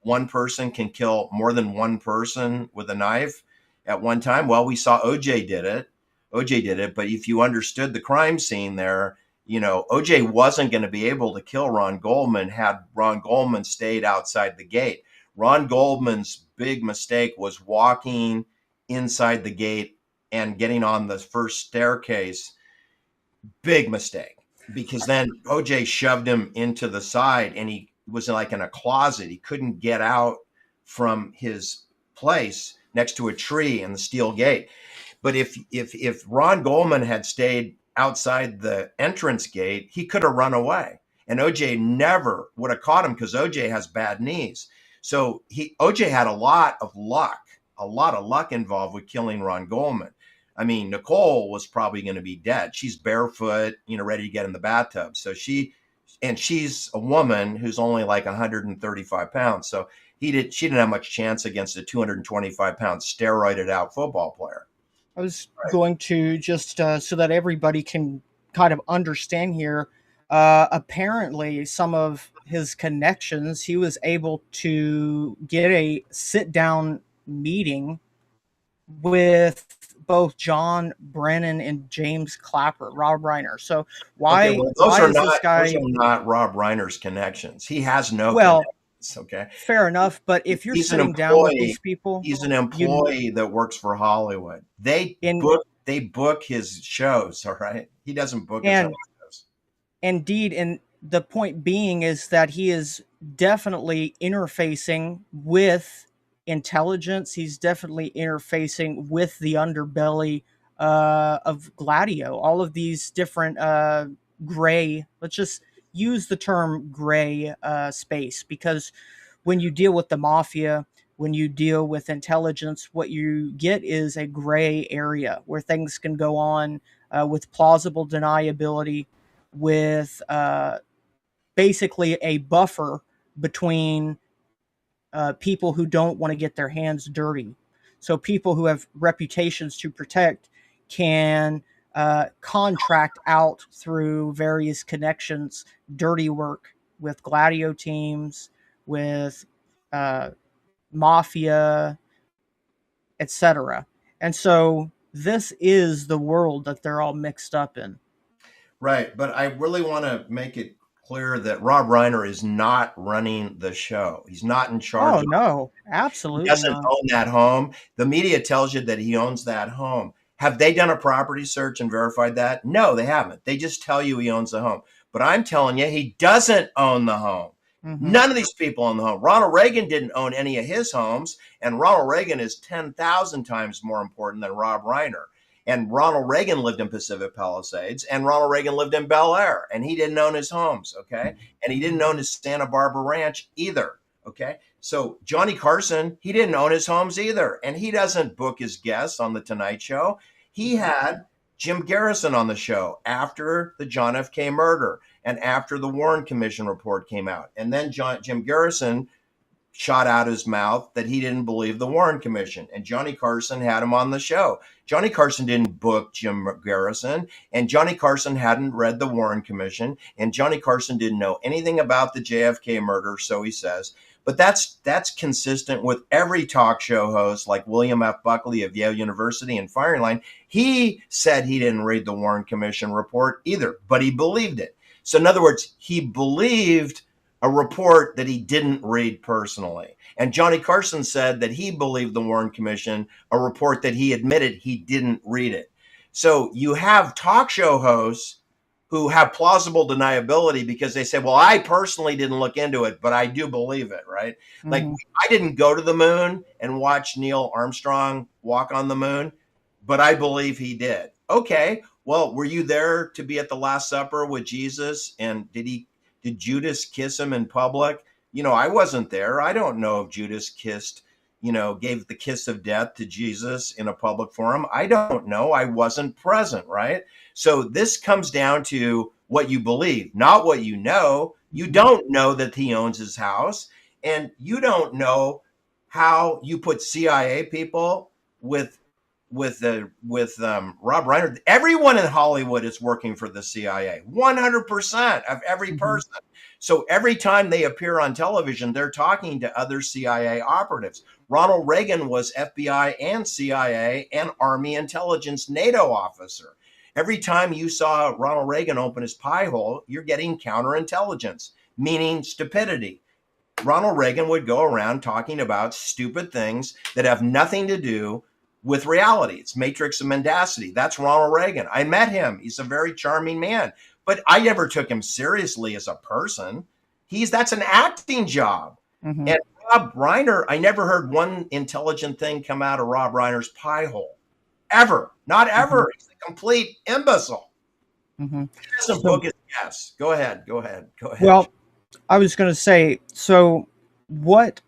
one person can kill more than one person with a knife at one time? Well, we saw OJ did it. But if you understood the crime scene there, you know, OJ wasn't going to be able to kill Ron Goldman had Ron Goldman stayed outside the gate. Ron Goldman's big mistake was walking inside the gate and getting on the first staircase. Big mistake, because then OJ shoved him into the side and he was like in a closet. He couldn't get out from his place next to a tree in the steel gate. But if Ron Goldman had stayed outside the entrance gate, he could have run away. And OJ never would have caught him because OJ has bad knees. So OJ had a lot of luck involved with killing Ron Goldman. I mean, Nicole was probably going to be dead. She's barefoot, ready to get in the bathtub. So she's a woman who's only like 135 pounds. So she didn't have much chance against a 225 pound steroided out football player. I was going to just so that everybody can kind of understand here. Apparently, some of his connections, he was able to get a sit-down meeting with both John Brennan and James Clapper, Rob Reiner. So Okay, why well, why is this those guy? are not Rob Reiner's connections. He has no Well, connections. Okay, fair enough, but if you're he's an sitting down with employee. these people, He's an you employee that works for Hollywood. in They book his shows. All right, he doesn't book his own and shows. indeed, and the point being is that he is definitely interfacing with intelligence. He's definitely interfacing with the underbelly of Gladio. All of these different gray. Let's just use the term gray space, because when you deal with the mafia, when you deal with intelligence, what you get is a gray area where things can go on with plausible deniability, with basically a buffer between people who don't want to get their hands dirty. So people who have reputations to protect can contract out through various connections, dirty work with Gladio teams, with uh, mafia, etc. And so this is the world that they're all mixed up in. Right, but I really want to make it clear that Rob Reiner is not running the show. He's not in charge Oh of no, He absolutely doesn't not. own that home. The media tells you that he owns that home. Have they done a property search and verified that? No, they haven't. They just tell you he owns the home. But I'm telling you, he doesn't own the home. Mm-hmm. None of these people own the home. Ronald Reagan didn't own any of his homes, and Ronald Reagan is 10,000 times more important than Rob Reiner. And Ronald Reagan lived in Pacific Palisades, and Ronald Reagan lived in Bel Air, and he didn't own his homes, okay? And he didn't own his Santa Barbara ranch either, okay? So Johnny Carson, he didn't own his homes either, and he doesn't book his guests on the Tonight Show. He had Jim Garrison on the show after the John F. K. murder and after the Warren Commission report came out. And then Jim Garrison shot out his mouth that he didn't believe the Warren Commission, and Johnny Carson had him on the show. Johnny Carson didn't book Jim Garrison, and Johnny Carson hadn't read the Warren Commission, and Johnny Carson didn't know anything about the JFK murder, so he says. But that's consistent with every talk show host like William F. Buckley of Yale University and Firing Line. He said he didn't read the Warren Commission report either, but he believed it. So in other words, he believed a report that he didn't read personally. And Johnny Carson said that he believed the Warren Commission, a report that he admitted he didn't read it. So you have talk show hosts who have plausible deniability because they say, well, I personally didn't look into it, but I do believe it, right? Mm-hmm. Like, I didn't go to the moon and watch Neil Armstrong walk on the moon, but I believe he did. Okay, well, were you there to be at the Last Supper with Jesus? And did Judas kiss him in public? You know, I wasn't there. I don't know if Judas kissed, gave the kiss of death to Jesus in a public forum. I don't know. I wasn't present, right? So this comes down to what you believe, not what you know. You don't know that he owns his house, and you don't know how you put CIA people with Rob Reiner. Everyone in Hollywood is working for the CIA, 100% of every person. So every time they appear on television, they're talking to other CIA operatives. Ronald Reagan was FBI and CIA and Army intelligence NATO officer. Every time you saw Ronald Reagan open his pie hole, you're getting counterintelligence, meaning stupidity. Ronald Reagan would go around talking about stupid things that have nothing to do with reality. It's Matrix of Mendacity. That's Ronald Reagan. I met him. He's a very charming man, but I never took him seriously as a person. That's an acting job. Mm-hmm. And Rob Reiner, I never heard one intelligent thing come out of Rob Reiner's pie hole. Ever. Not ever. Mm-hmm. He's a complete imbecile. Mm-hmm. He doesn't book his guests. Go ahead. Well, I was going to say, so what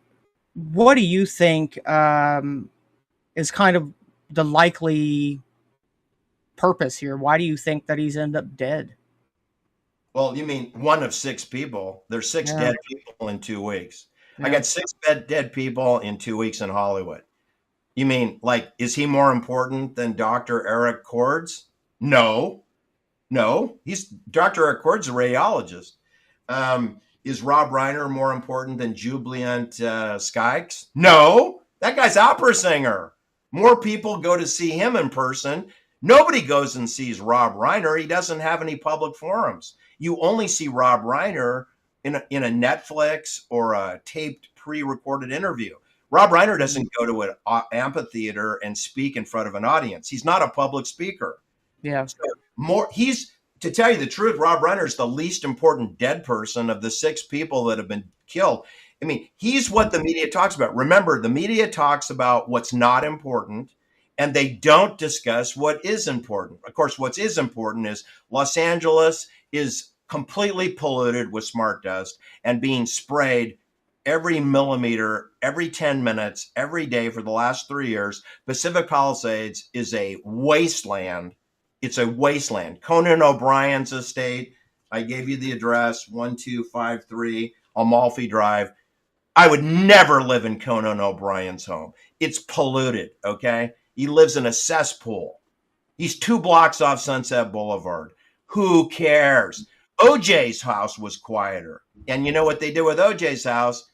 do you think is kind of the likely purpose here? Why do you think that he's ended up dead? Well, you mean one of 6 people. There's 6 dead people in 2 weeks. Yeah. I got 6 dead people in 2 weeks in Hollywood. You mean, like, is he more important than Dr. Eric Cords? No. Dr. Eric Cords, a radiologist. Is Rob Reiner more important than Jubilant Skykes? No. That guy's opera singer. More people go to see him in person. Nobody goes and sees Rob Reiner. He doesn't have any public forums. You only see Rob Reiner in a Netflix or a taped pre-recorded interview. Rob Reiner doesn't go to an amphitheater and speak in front of an audience. He's not a public speaker. Yeah. So to tell you the truth, Rob Reiner is the least important dead person of the 6 people that have been killed. I mean, he's what the media talks about. Remember, the media talks about what's not important, and they don't discuss what is important. Of course, what is important is Los Angeles is completely polluted with smart dust and being sprayed every millimeter, every 10 minutes, every day for the last 3 years. Pacific Palisades is a wasteland. It's a wasteland. Conan O'Brien's estate, I gave you the address, 1253 Amalfi Drive. I would never live in Conan O'Brien's home. It's polluted, okay? He lives in a cesspool. He's 2 blocks off Sunset Boulevard. Who cares? OJ's house was quieter. And you know what they did with OJ's house?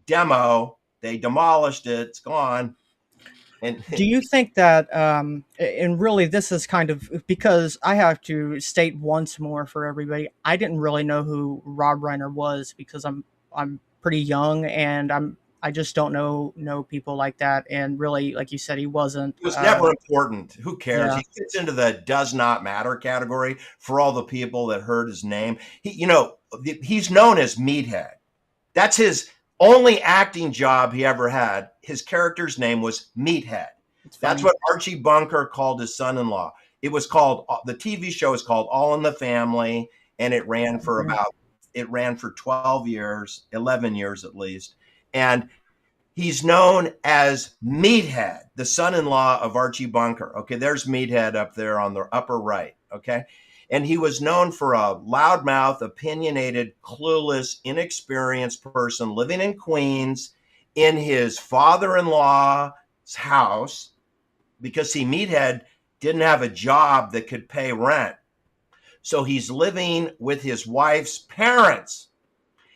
They demolished it. It's gone. And Do you think that, and really this is kind of, because I have to state once more for everybody, I didn't really know who Rob Reiner was because I'm pretty young and I just don't know people like that. And really, like you said, he wasn't. It was never important. Who cares? Yeah. He fits into the does not matter category for all the people that heard his name. He's known as Meathead. That's his only acting job he ever had. His character's name was Meathead. That's what Archie Bunker called his son-in-law. It was called, the TV show is called All in the Family, and it ran for 12 years, 11 years at least. And he's known as Meathead, the son-in-law of Archie Bunker. Okay, there's Meathead up there on the upper right, okay? And he was known for a loudmouth, opinionated, clueless, inexperienced person living in Queens in his father-in-law's house because, see, Meathead didn't have a job that could pay rent. So he's living with his wife's parents.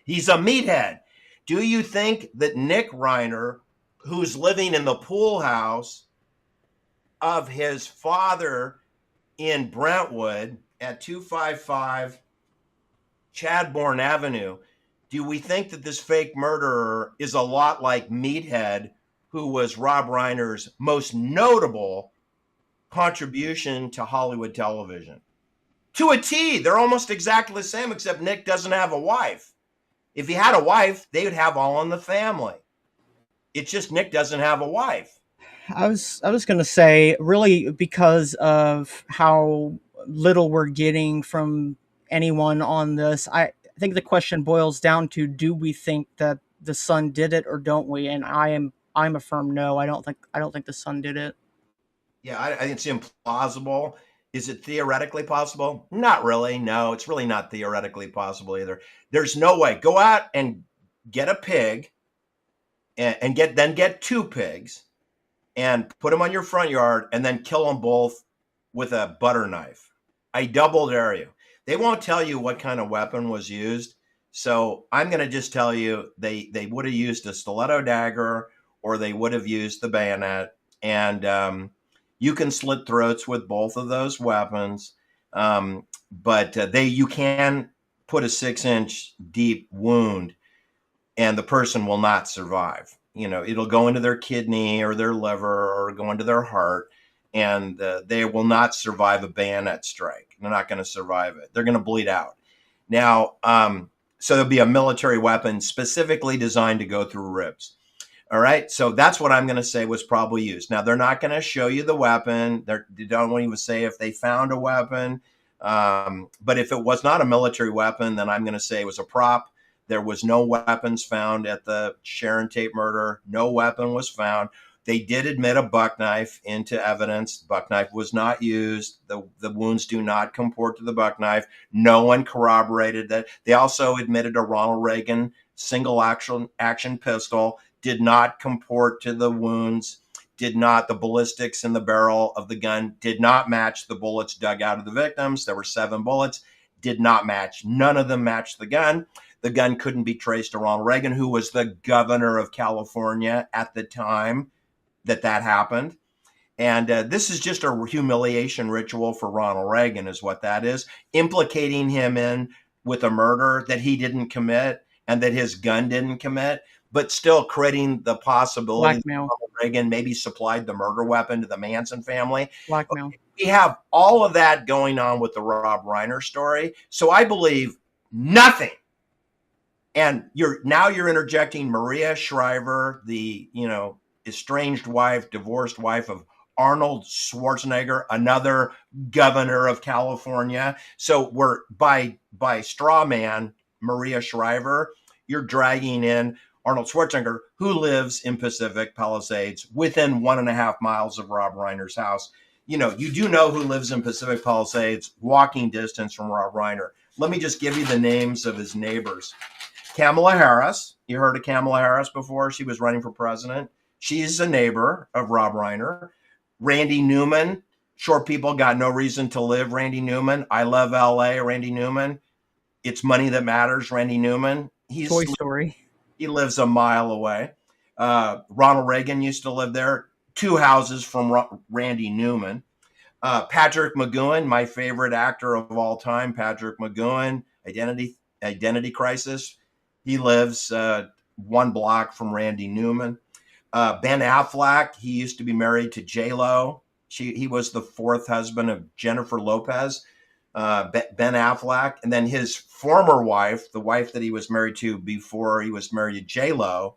He's a meathead. Do you think that Nick Reiner, who's living in the pool house of his father in Brentwood at 255 Chadbourne Avenue, do we think that this fake murderer is a lot like Meathead, who was Rob Reiner's most notable contribution to Hollywood television? To a T, they're almost exactly the same, except Nick doesn't have a wife. If he had a wife, they would have All in the Family. It's just Nick doesn't have a wife. I was going to say, really, because of how little we're getting from anyone on this, I think the question boils down to: do we think that the son did it, or don't we? And I'm a firm no. I don't think the son did it. Yeah, I think it's implausible. Is it theoretically possible? Not really. No, it's really not theoretically possible either. There's no way. Go out and get a pig and get 2 pigs and put them on your front yard and then kill them both with a butter knife. I double dare you. They won't tell you what kind of weapon was used. So I'm going to just tell you they would have used a stiletto dagger, or they would have used the bayonet. And you can slit throats with both of those weapons, but you can put a 6-inch deep wound, and the person will not survive. You know, it'll go into their kidney or their liver or go into their heart, and they will not survive a bayonet strike. They're not going to survive it. They're going to bleed out. Now, so there'll be a military weapon specifically designed to go through ribs. All right, so that's what I'm going to say was probably used. Now, they're not going to show you the weapon. They don't even say if they found a weapon. But if it was not a military weapon, then I'm going to say it was a prop. There was no weapons found at the Sharon Tate murder. No weapon was found. They did admit a buck knife into evidence. Buck knife was not used. The wounds do not comport to the buck knife. No one corroborated that. They also admitted a Ronald Reagan single action pistol. Did not comport to the wounds, the ballistics in the barrel of the gun did not match the bullets dug out of the victims. There were 7 bullets, did not match. None of them matched the gun. The gun couldn't be traced to Ronald Reagan, who was the governor of California at the time that happened. And this is just a humiliation ritual for Ronald Reagan is what that is, implicating him in with a murder that he didn't commit and that his gun didn't commit, but still creating the possibility that Blackmail. Ronald Reagan maybe supplied the murder weapon to the Manson family. Blackmail. We have all of that going on with the Rob Reiner story. So I believe nothing. And you're interjecting Maria Shriver, the estranged wife, divorced wife of Arnold Schwarzenegger, another governor of California. So we're by straw man Maria Shriver, you're dragging in Arnold Schwarzenegger, who lives in Pacific Palisades within 1.5 miles of Rob Reiner's house. You do know who lives in Pacific Palisades, walking distance from Rob Reiner. Let me just give you the names of his neighbors. Kamala Harris. You heard of Kamala Harris before? She was running for president. She's a neighbor of Rob Reiner. Randy Newman. Short people got no reason to live. Randy Newman. I love LA. Randy Newman. It's money that matters. Randy Newman. Toy Story. He lives a mile away. Ronald Reagan used to live there. 2 houses from Randy Newman. Patrick McGowan, my favorite actor of all time. Patrick McGowan, Identity Crisis. He lives 1 block from Randy Newman. Ben Affleck, he used to be married to J-Lo. He was the 4th husband of Jennifer Lopez. Ben Affleck. And then his former wife, the wife that he was married to before he was married to J-Lo,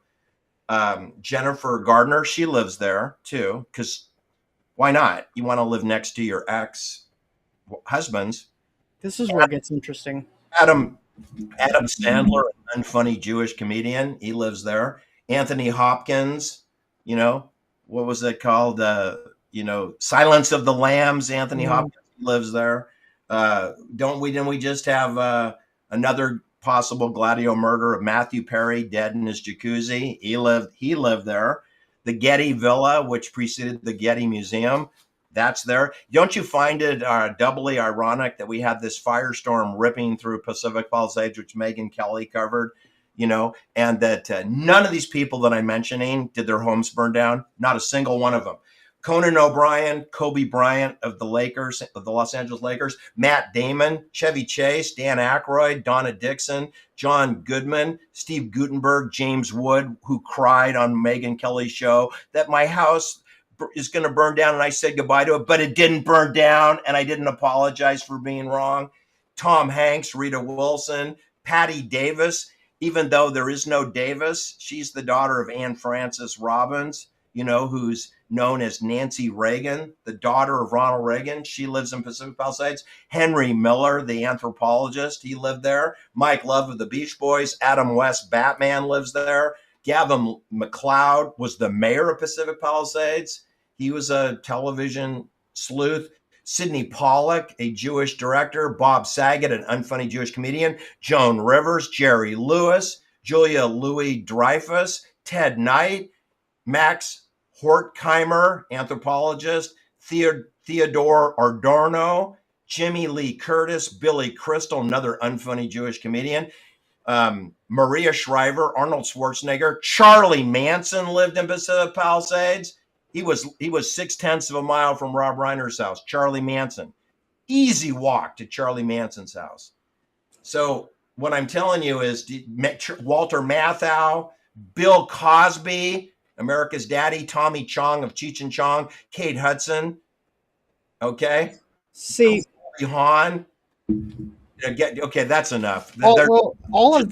Jennifer Gardner, she lives there too. Because why not? You want to live next to your ex-husbands. This is where it gets interesting. Adam Sandler, an unfunny Jewish comedian, he lives there. Anthony Hopkins, what was it called? Silence of the Lambs. Anthony Hopkins lives there. Didn't we just have another possible Gladio murder of Matthew Perry dead in his jacuzzi? He lived there. The Getty Villa, which preceded the Getty Museum, that's there. Don't you find it doubly ironic that we had this firestorm ripping through Pacific Palisades, which Megyn Kelly covered, and that none of these people that I'm mentioning did their homes burn down? Not a single one of them. Conan O'Brien, Kobe Bryant of the Lakers, of the Los Angeles Lakers, Matt Damon, Chevy Chase, Dan Aykroyd, Donna Dixon, John Goodman, Steve Guttenberg, James Wood, who cried on Megyn Kelly's show that my house is going to burn down, and I said goodbye to it, but it didn't burn down, and I didn't apologize for being wrong. Tom Hanks, Rita Wilson, Patty Davis, even though there is no Davis, she's the daughter of Anne Frances Robbins, who's known as Nancy Reagan, the daughter of Ronald Reagan. She lives in Pacific Palisades. Henry Miller, the anthropologist, he lived there. Mike Love of the Beach Boys. Adam West, Batman, lives there. Gavin McLeod was the mayor of Pacific Palisades. He was a television sleuth. Sidney Pollack, a Jewish director. Bob Saget, an unfunny Jewish comedian. Joan Rivers, Jerry Lewis, Julia Louis-Dreyfus, Ted Knight, Max Horkheimer, anthropologist, Theodore Adorno, Jimmy Lee Curtis, Billy Crystal, another unfunny Jewish comedian, Maria Shriver, Arnold Schwarzenegger, Charlie Manson lived in Pacific Palisades. He was 0.6 of a mile from Rob Reiner's house. Charlie Manson, easy walk to Charlie Manson's house. So what I'm telling you is Walter Matthau, Bill Cosby, America's Daddy, Tommy Chong of Cheech and Chong, Kate Hudson. Okay. See, Han. Okay, that's enough. All of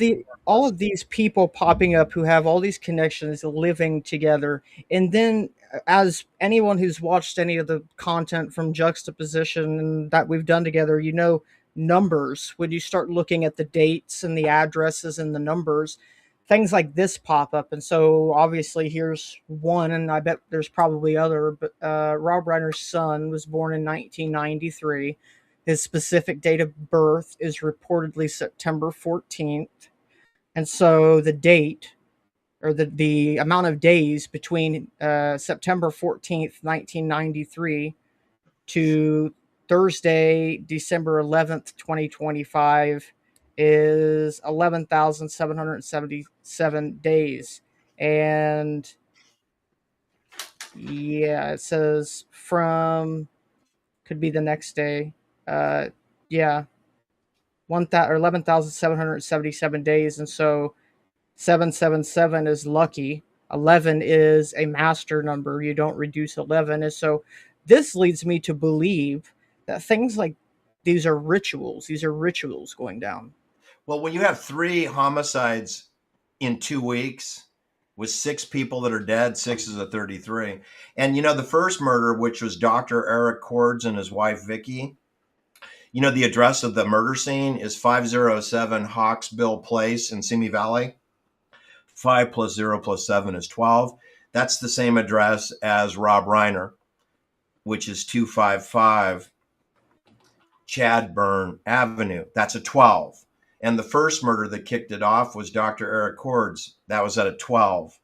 these people popping up who have all these connections living together, and then as anyone who's watched any of the content from Juxtaposition that we've done together, numbers, when you start looking at the dates and the addresses and the numbers, things like this pop up. And so obviously here's one, and I bet there's probably other, but Rob Reiner's son was born in 1993. His specific date of birth is reportedly September 14th. And so the date, or the amount of days between September 14th, 1993 to Thursday, December 11th, 2025 is 11,777 days. And Yeah, it says from, could be the next day. Yeah, 11,777 days, and so 777 is lucky. 11 is a master number. You don't reduce 11, and so this leads me to believe that things like these are rituals. These are rituals going down. Well, when you have 3 homicides in 2 weeks with 6 people that are dead, 6 is a 33. And the first murder, which was Dr. Eric Cords and his wife Vicky, the address of the murder scene is 507 Hawksbill Place in Simi Valley. 5 plus 0 plus 7 is 12. That's the same address as Rob Reiner, which is 255 Chadburn Avenue. That's a 12. And the first murder that kicked it off was Dr. Eric Cords. That was at a 12.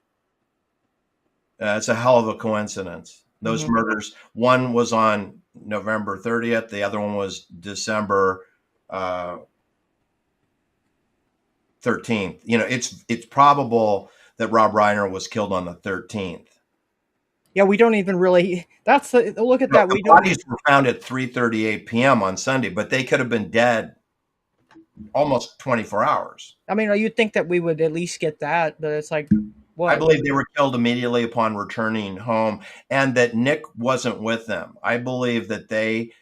It's a hell of a coincidence. Those murders, one was on November 30th. The other one was December 13th. It's probable that Rob Reiner was killed on the 13th. Yeah, we don't even really. That's the look at that. The bodies were found at 3:38 p.m. on Sunday, but they could have been dead almost 24 hours. I mean, you'd think that we would at least get that, but it's like, what? I believe they were killed immediately upon returning home, and that Nick wasn't with them. I believe that they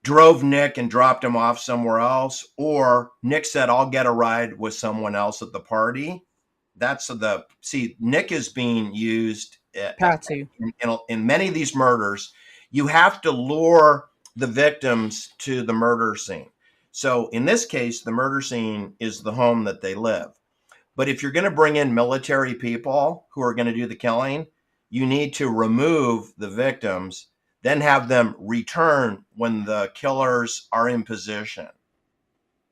drove Nick and dropped him off somewhere else, or Nick said, "I'll get a ride with someone else at the party." Nick is being used Patsy. In many of these murders. You have to lure the victims to the murder scene. So in this case, the murder scene is the home that they live. But if you're going to bring in military people who are going to do the killing, you need to remove the victims, then have them return when the killers are in position.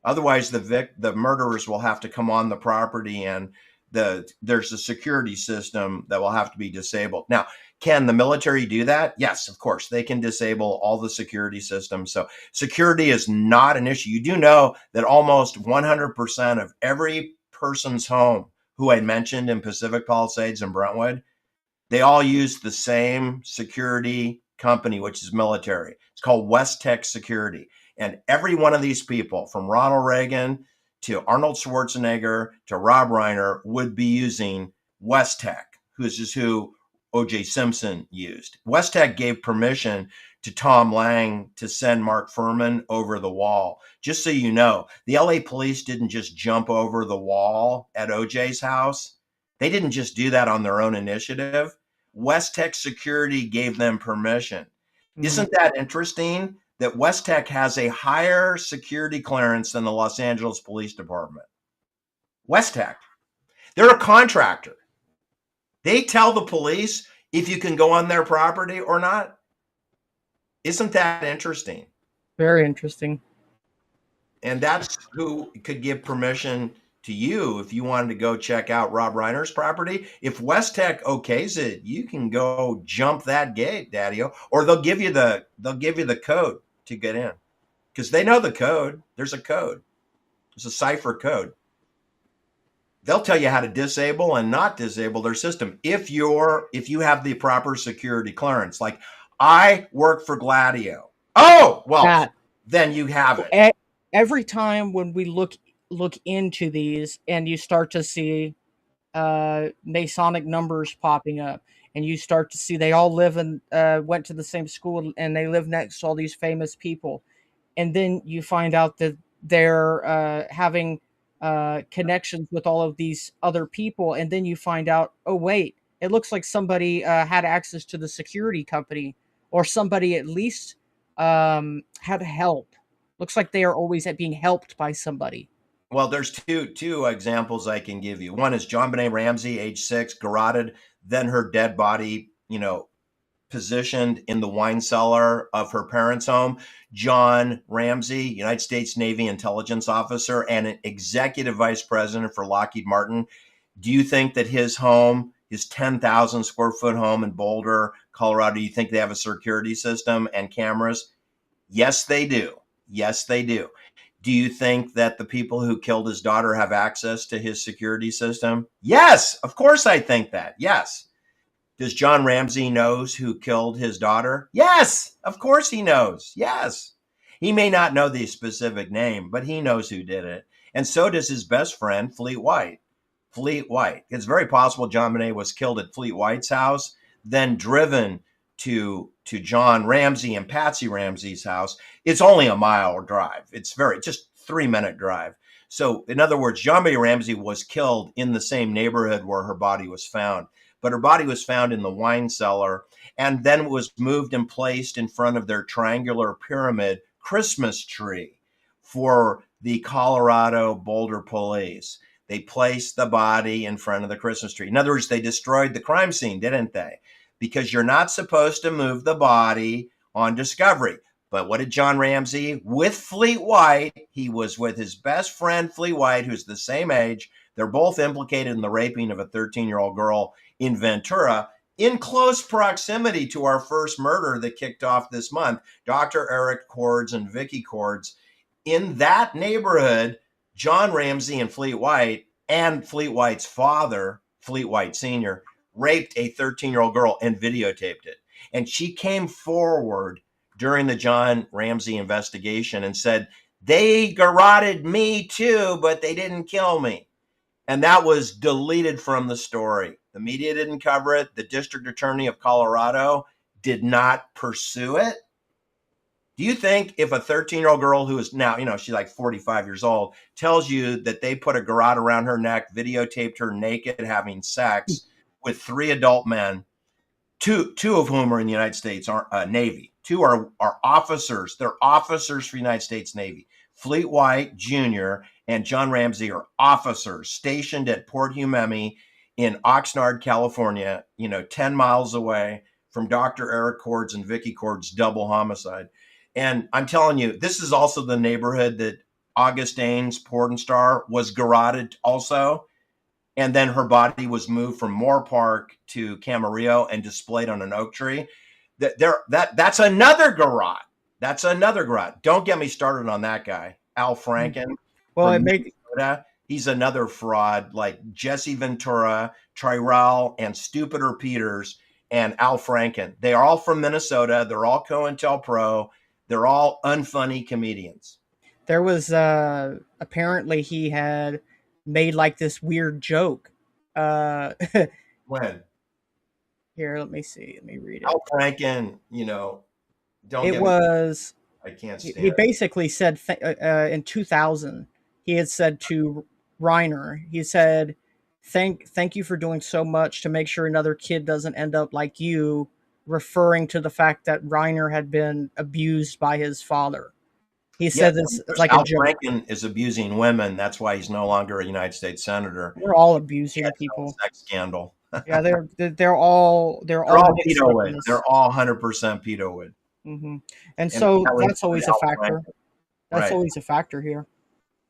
Otherwise, the murderers will have to come on the property, and there's a security system that will have to be disabled. Now, can the military do that? Yes, of course. They can disable all the security systems. So security is not an issue. You do know that almost 100% of every person's home who I mentioned in Pacific Palisades and Brentwood, they all use the same security company, which is military. It's called West Tech Security. And every one of these people, from Ronald Reagan to Arnold Schwarzenegger to Rob Reiner, would be using West Tech, who O.J. Simpson used. West Tech gave permission to Tom Lang to send Mark Fuhrman over the wall. Just so you know, the LA police didn't just jump over the wall at O.J.'s house. They didn't just do that on their own initiative. West Tech Security gave them permission. Isn't that interesting that West Tech has a higher security clearance than the Los Angeles Police Department? West Tech. They're a contractor. They tell the police if you can go on their property or not. Isn't that interesting? Very interesting. And that's who could give permission to you if you wanted to go check out Rob Reiner's property. If West Tech okays it, you can go jump that gate, Daddy-o, or they'll give you the code to get in, because they know the code. There's a code. There's a cipher code. They'll tell you how to disable and not disable their system if you have the proper security clearance. Like, I work for Gladio. Oh, well, then you have it. Every time when we look into these and you start to see Masonic numbers popping up, and you start to see they all live and went to the same school, and they live next to all these famous people, and then you find out that they're having connections with all of these other people, and then you find out, oh wait, it looks like somebody had access to the security company, or somebody at least had help. Looks like they are always being helped by somebody. Well, there's two examples I can give you. One is JohnBenet Ramsey, age 6, garroted, then her dead body, positioned in the wine cellar of her parents' home. John Ramsey, United States Navy intelligence officer and an executive vice president for Lockheed Martin. Do you think that his home, his 10,000 square foot home in Boulder, Colorado, do you think they have a security system and cameras? Yes, they do. Yes, they do. Do you think that the people who killed his daughter have access to his security system? Yes, of course I think that. Yes. Does John Ramsey knows who killed his daughter? Yes, of course he knows. Yes. He may not know the specific name, but he knows who did it. And so does his best friend, Fleet White. Fleet White. It's very possible JohnBenet was killed at Fleet White's house, then driven to John Ramsey and Patsy Ramsey's house. It's only a mile drive. It's just 3-minute drive. So in other words, JohnBenet Ramsey was killed in the same neighborhood where her body was found. But her body was found in the wine cellar and then was moved and placed in front of their triangular pyramid Christmas tree for the Colorado Boulder police. They placed the body in front of the Christmas tree. In other words, they destroyed the crime scene, didn't they? Because you're not supposed to move the body on discovery. But what did John Ramsey with Fleet White? He was with his best friend, Fleet White, who's the same age. They're both implicated in the raping of a 13-year-old girl in Ventura, in close proximity to our first murder that kicked off this month, Dr. Eric Cords and Vicky Cords. In that neighborhood, John Ramsey and Fleet White White's father, Fleet White Sr., raped a 13-year-old girl and videotaped it. And she came forward during the John Ramsey investigation and said, they garroted me too, but they didn't kill me. And that was deleted from the story. The media didn't cover it. The district attorney of Colorado did not pursue it. Do you think if a 13-year-old girl who is now, she's like 45 years old, tells you that they put a garrote around her neck, videotaped her naked having sex with 3 adult men, two of whom are in the United States Navy. 2 are officers. They're officers for the United States Navy. Fleet White Jr. and John Ramsey are officers stationed at Port Hueneme in Oxnard, California, 10 miles away from Dr. Eric Cords and Vicky Cords' double homicide. And I'm telling you, this is also the neighborhood that Augustine's porn star was garroted also. And then her body was moved from Moore Park to Camarillo and displayed on an oak tree. That's another garrote. That's another garrote. Don't get me started on that guy, Al Franken. Well, he's another fraud, like Jesse Ventura, Tyrell, and Stupider Peters, and Al Franken. They are all from Minnesota. They're all COINTELPRO. They're all unfunny comedians. There was apparently he had made like this weird joke. When? Here, let me see. Let me read it. Al Franken, I can't stand He basically said in 2000, he had said to Reiner, he said, thank you for doing so much to make sure another kid doesn't end up like you, referring to the fact that Reiner had been abused by his father. He said this like Al a joke. Franken is abusing women. That's why he's no longer a United States senator. We're all abusing people. Sex scandal. Yeah, they're all pedoid. They're all 100% pedoid. Mm-hmm. And so that's always a factor. That's always a factor here.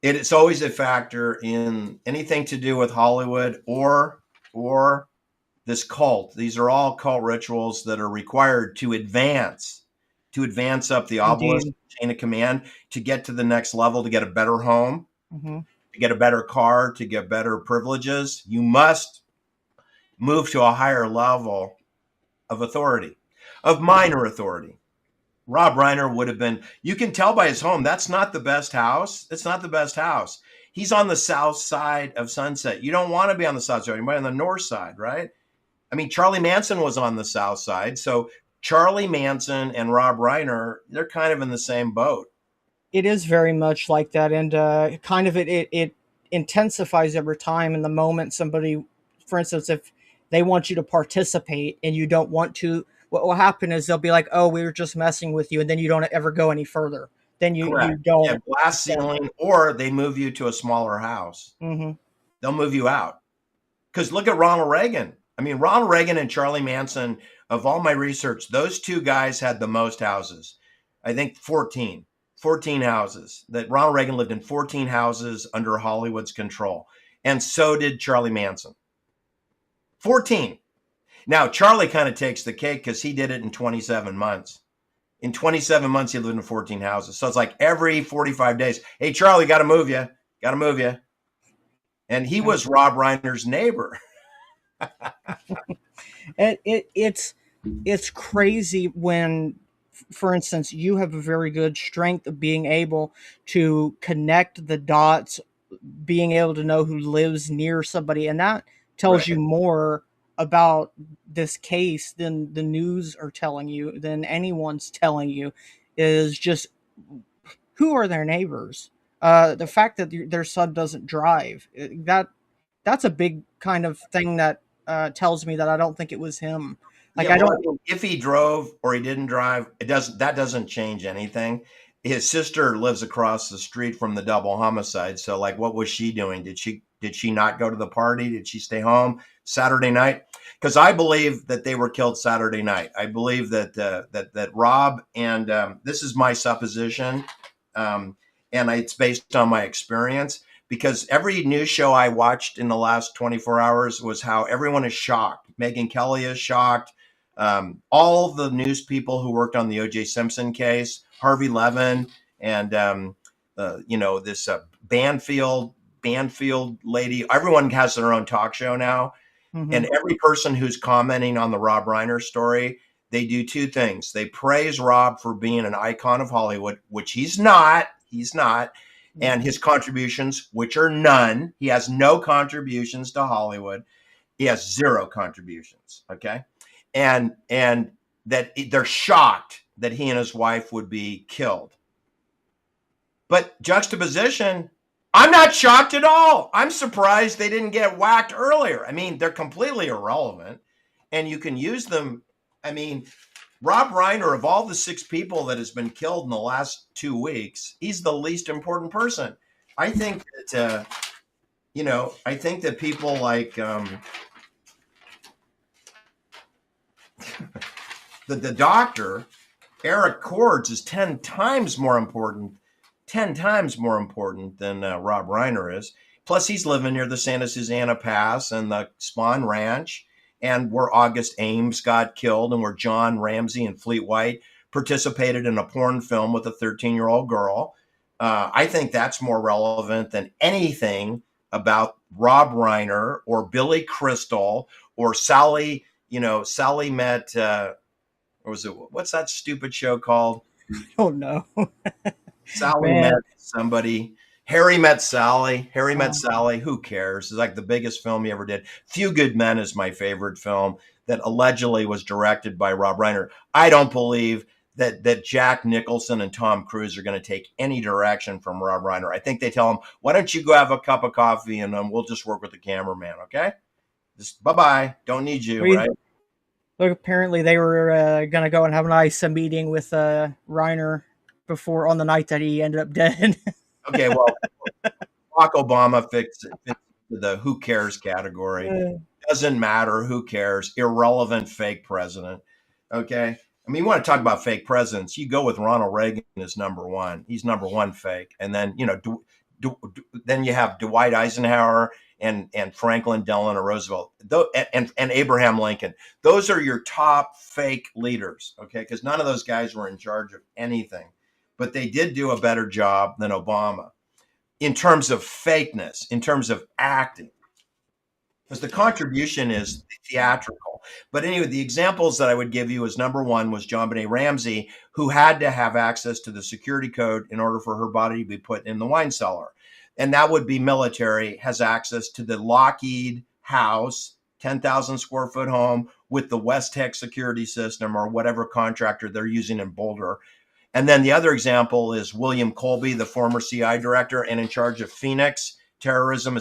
It's always a factor in anything to do with Hollywood or this cult. These are all cult rituals that are required to advance up the obelisk chain of command, to get to the next level, to get a better home, to get a better car, to get better privileges. You must move to a higher level of authority, of minor authority. Rob Reiner would have been, you can tell by his home, that's not the best house. It's not the best house. He's on the south side of Sunset. You don't want to be on the south side. You might be on the north side, right? I mean, Charlie Manson was on the south side. So Charlie Manson and Rob Reiner, they're kind of in the same boat. It is very much like that. And kind of it intensifies over time. In the moment somebody, for instance, if they want you to participate and you don't want to, what will happen is they'll be like, oh, we were just messing with you. And then you don't ever go any further. Then you don't. Yeah, glass ceiling, or they move you to a smaller house. Mm-hmm. They'll move you out. Because look at Ronald Reagan. I mean, Ronald Reagan and Charlie Manson, of all my research, those two guys had the most houses. I think 14 houses. That Ronald Reagan lived in 14 houses under Hollywood's control. And so did Charlie Manson. 14. Now, Charlie kind of takes the cake because he did it in 27 months. In 27 months, he lived in 14 houses. So it's like every 45 days, hey, Charlie, got to move you. Got to move you. And he was Rob Reiner's neighbor. It's crazy when, for instance, you have a very good strength of being able to connect the dots, being able to know who lives near somebody, and that tells Right. you more about this case than the news are telling you, than anyone's telling you. Is just who are their neighbors. The fact that their son doesn't drive, that's a big kind of thing that tells me that I don't think it was him. Like Yeah, I well, I don't. mean, if he drove or he didn't drive, that doesn't change anything. His sister lives across the street from the double homicide. So like what was she doing? Did she not go to the party? Did she stay home Saturday night? Because I believe that they were killed Saturday night. I believe that Rob, and this is my supposition, um, and it's based on my experience, because every news show I watched in the last 24 hours was how everyone is shocked. Megyn Kelly is shocked. All the news people who worked on the O.J. Simpson case, Harvey Levin, and this Banfield lady. Everyone has their own talk show now, and Mhm. every person who's commenting on the Rob Reiner story, they do two things. They praise Rob for being an icon of Hollywood, which he's not. He's not. And his contributions, which are none. He has no contributions to Hollywood. He has zero contributions. Okay. And that they're shocked that he and his wife would be killed. But Juxtaposition, I'm not shocked at all. I'm surprised they didn't get whacked earlier. I mean, they're completely irrelevant, and you can use them. I mean, Rob Reiner, of all the 6 people that has been killed in the last 2 weeks, he's the least important person. I think that I think that people like the doctor Eric Cords is 10 times more important than Rob Reiner is. Plus, he's living near the Santa Susana Pass and the Spawn Ranch, and where August Ames got killed, and where John Ramsey and Fleet White participated in a porn film with a 13-year-old girl. I think that's more relevant than anything about Rob Reiner or Billy Crystal or Sally. Sally met. Or was it, what's that stupid show called? Oh no, Sally man. met somebody. Harry Met Sally. Harry Met Um, Sally. Who cares? It's like the biggest film he ever did. Few Good Men is my favorite film that allegedly was directed by Rob Reiner. I don't believe that Jack Nicholson and Tom Cruise are going to take any direction from Rob Reiner. I think they tell him, why don't you go have a cup of coffee and we'll just work with the cameraman, okay? Just bye-bye. Don't need you, we right? Look, apparently they were gonna go and have a nice meeting with Reiner before on the night that he ended up dead. Okay, well, Barack Obama fits the who cares category. Doesn't matter. Who cares? Irrelevant fake president. Okay. I mean, you want to talk about fake presidents? You go with Ronald Reagan as number one. He's number one fake, and then then you have Dwight Eisenhower and Franklin Delano Roosevelt, and Abraham Lincoln. Those are your top fake leaders. Okay, because none of those guys were in charge of anything, but they did do a better job than Obama in terms of fakeness, in terms of acting, because the contribution is theatrical. But anyway, the examples that I would give you is number one was JohnBenet Ramsey, who had to have access to the security code in order for her body to be put in the wine cellar. And that would be military, has access to the Lockheed house, 10,000 square foot home with the West Tech security system or whatever contractor they're using in Boulder. And then the other example is William Colby, the former CI director and in charge of Phoenix terrorism,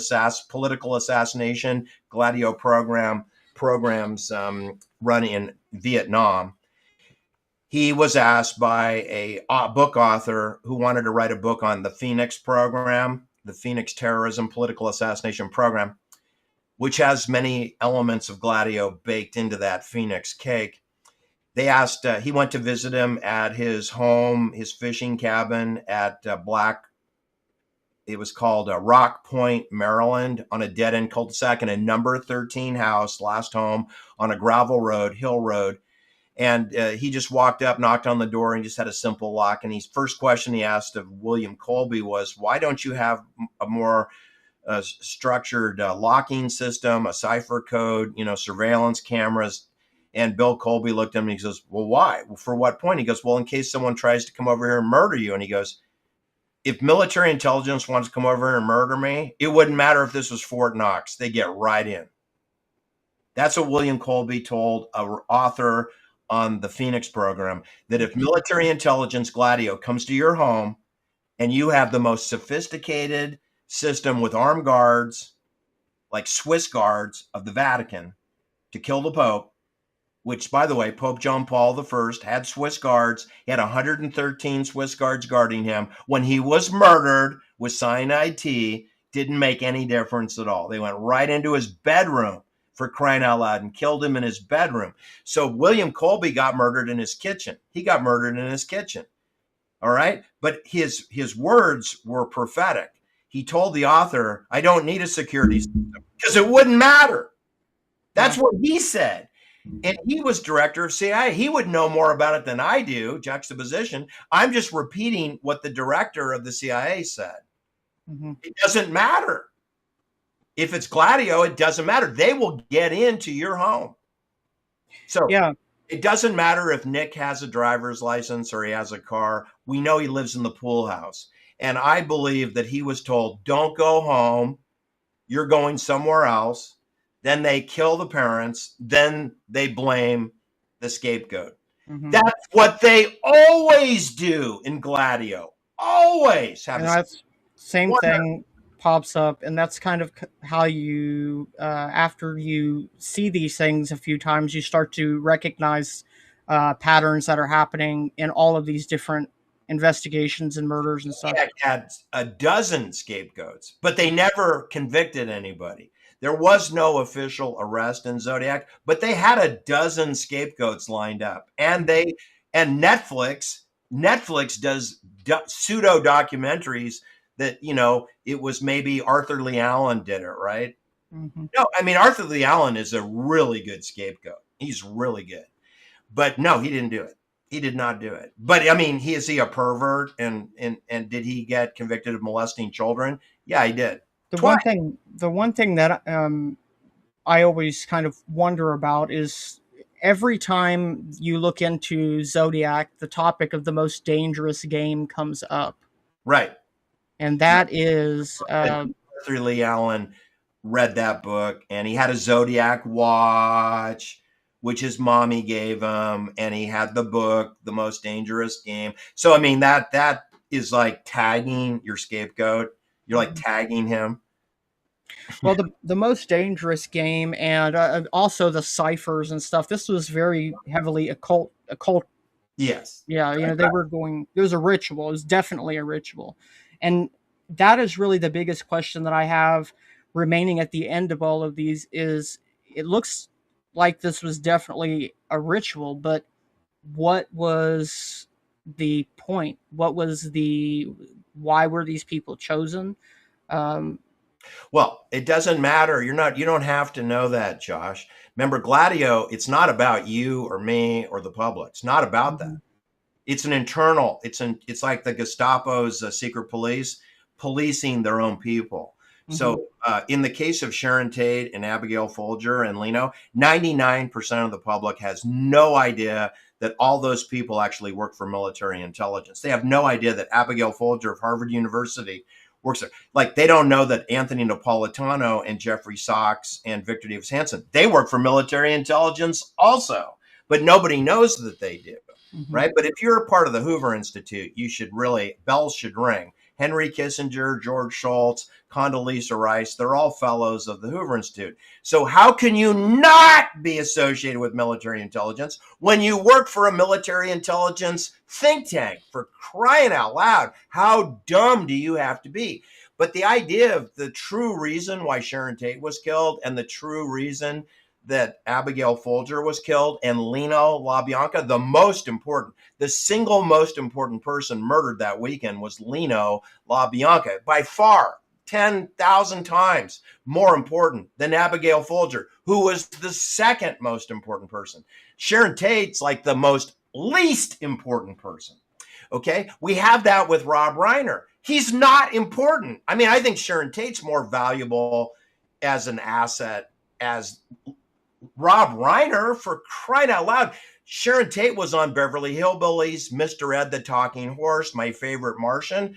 political assassination, Gladio programs run in Vietnam. He was asked by a book author who wanted to write a book on the Phoenix program, the Phoenix terrorism political assassination program, which has many elements of Gladio baked into that Phoenix cake. They asked, he went to visit him at his home, his fishing cabin at it was called Rock Point, Maryland, on a dead-end cul-de-sac in a number 13 house, last home, on a gravel road, hill road. And he just walked up, knocked on the door, and just had a simple lock. And his first question he asked of William Colby was, why don't you have a more structured locking system, a cipher code, surveillance cameras? And Bill Colby looked at him and he goes, well, why? Well, for what point? He goes, well, in case someone tries to come over here and murder you. And he goes, if military intelligence wants to come over here and murder me, it wouldn't matter if this was Fort Knox. They get right in. That's what William Colby told an author on the Phoenix program, that if military intelligence, Gladio, comes to your home and you have the most sophisticated system with armed guards, like Swiss guards of the Vatican, to kill the Pope, which, by the way, Pope John Paul I had Swiss guards. He had 113 Swiss guards guarding him. When he was murdered with cyanide tea, didn't make any difference at all. They went right into his bedroom, for crying out loud, and killed him in his bedroom. So William Colby got murdered in his kitchen. He got murdered in his kitchen. All right. But his words were prophetic. He told the author, I don't need a security system because it wouldn't matter. That's what he said. And he was director of CIA. He would know more about it than I do, juxtaposition. I'm just repeating what the director of the CIA said. Mm-hmm. It doesn't matter. If it's Gladio, it doesn't matter. They will get into your home. So yeah, it doesn't matter if Nick has a driver's license or he has a car. We know he lives in the pool house. And I believe that he was told, don't go home. You're going somewhere else. Then they kill the parents. Then they blame the scapegoat. Mm-hmm. That's what they always do in Gladio. Always have the same thing pops up, and that's kind of how you after you see these things a few times, you start to recognize patterns that are happening in all of these different investigations and murders and stuff. Had a dozen scapegoats, but they never convicted anybody. There was no official arrest in Zodiac, but they had a dozen scapegoats lined up. And Netflix does pseudo documentaries that, you know, it was maybe Arthur Lee Allen did it, right? Mm-hmm. No, I mean, Arthur Lee Allen is a really good scapegoat. He's really good. But no, he didn't do it. He did not do it. But I mean, is he a pervert? And did he get convicted of molesting children? Yeah, he did. The one thing that I always kind of wonder about is every time you look into Zodiac, the topic of the most dangerous game comes up. Right. And that is Arthur Lee Allen read that book, and he had a Zodiac watch, which his mommy gave him, and he had the book, The Most Dangerous Game. So I mean, that is like tagging your scapegoat. You're like tagging him. Well, the most dangerous game, and also the ciphers and stuff. This was very heavily occult. Yes. Yeah, you know, they were going. It was a ritual. It was definitely a ritual, and that is really the biggest question that I have remaining at the end of all of these. Is it looks like this was definitely a ritual, but what was the point? What was why were these people chosen? Well, it doesn't matter. You don't have to know that, Josh. Remember, Gladio, it's not about you or me or the public. It's not about that. It's an internal, it's like the Gestapo's secret police policing their own people. Mm-hmm. So in the case of Sharon Tate and Abigail Folger and Leno, 99% of the public has no idea that all those people actually work for military intelligence. They have no idea that Abigail Folger of Harvard University works there. Like, they don't know that Anthony Napolitano and Jeffrey Sachs and Victor Davis Hanson, they work for military intelligence also, but nobody knows that they do, right? But if you're a part of the Hoover Institute, you should really, bells should ring. Henry Kissinger, George Shultz, Condoleezza Rice, they're all fellows of the Hoover Institute. So how can you not be associated with military intelligence when you work for a military intelligence think tank? For crying out loud, how dumb do you have to be? But the idea of the true reason why Sharon Tate was killed and the true reason that Abigail Folger was killed and Leno LaBianca, the single most important person murdered that weekend was Leno LaBianca, by far 10,000 times more important than Abigail Folger, who was the second most important person. Sharon Tate's like the most least important person. Okay, we have that with Rob Reiner. He's not important. I mean, I think Sharon Tate's more valuable as an asset, as Rob Reiner, for crying out loud. Sharon Tate was on Beverly Hillbillies, Mr. Ed the Talking Horse, My Favorite Martian.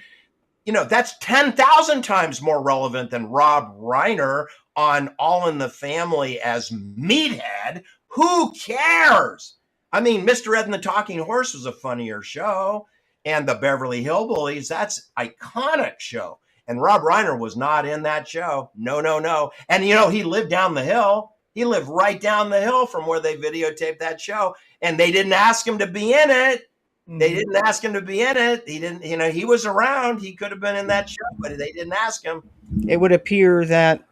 That's 10,000 times more relevant than Rob Reiner on All in the Family as Meathead. Who cares? I mean, Mr. Ed and the Talking Horse was a funnier show, and the Beverly Hillbillies, that's iconic show. And Rob Reiner was not in that show. No. And, he lived down the hill. He lived right down the hill from where they videotaped that show. And they didn't ask him to be in it. They didn't ask him to be in it. He didn't, he was around. He could have been in that show, but they didn't ask him. It would appear that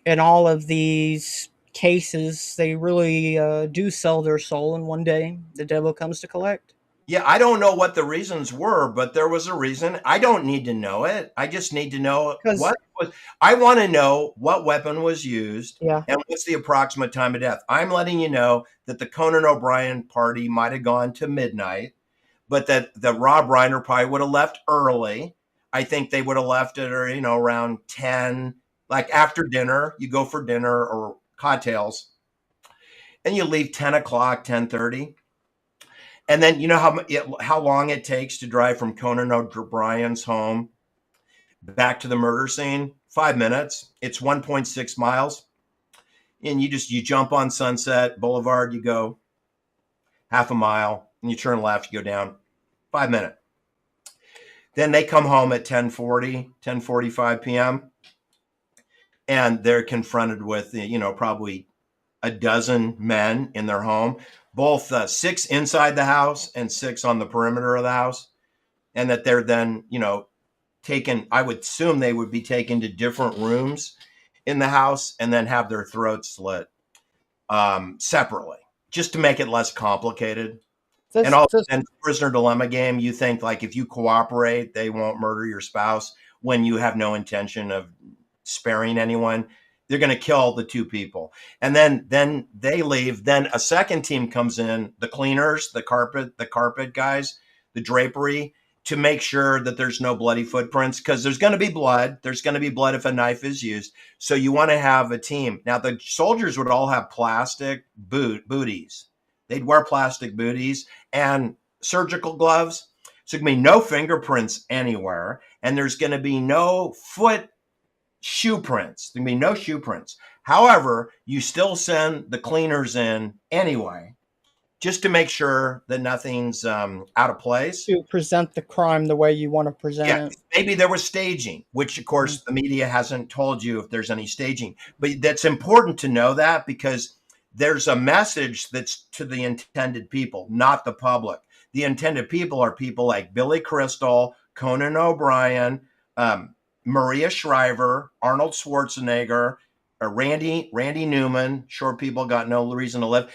in all of these cases, they really do sell their soul, and one day the devil comes to collect. Yeah, I don't know what the reasons were, but there was a reason. I don't need to know it. I just need to know what was. I want to know what weapon was used, and what's the approximate time of death. I'm letting you know that the Conan O'Brien party might have gone to midnight, but that the Rob Reiner probably would have left early. I think they would have left it, or around 10, like after dinner. You go for dinner or cocktails, and you leave 10 o'clock, 10:30. And then how long it takes to drive from Conan O'Brien's home back to the murder scene? 5 minutes. It's 1.6 miles. And you jump on Sunset Boulevard, you go half a mile, and you turn left, you go down. 5 minutes. Then they come home at 10:45 p.m. And they're confronted with, probably a dozen men in their home, both 6 inside the house and 6 on the perimeter of the house. And that they're then, taken, I would assume they would be taken to different rooms in the house and then have their throats slit separately, just to make it less complicated. And prisoner dilemma game, you think like if you cooperate, they won't murder your spouse when you have no intention of sparing anyone. They're going to kill the 2 people. And then they leave. Then a second team comes in, the cleaners, the carpet guys, the drapery, to make sure that there's no bloody footprints, because there's going to be blood. There's going to be blood if a knife is used. So you want to have a team. Now, the soldiers would all have plastic booties. They'd wear plastic booties and surgical gloves. So there's going to be no fingerprints anywhere. And there's going to be no shoe prints. There'll be no shoe prints. However, you still send the cleaners in anyway, just to make sure that nothing's out of place. To present the crime the way you want to present it. Maybe there was staging, which of course the media hasn't told you if there's any staging. But that's important to know that, because there's a message that's to the intended people, not the public. The intended people are people like Billy Crystal, Conan O'Brien, Maria Shriver, Arnold Schwarzenegger, Randy Newman. Short people got no reason to live.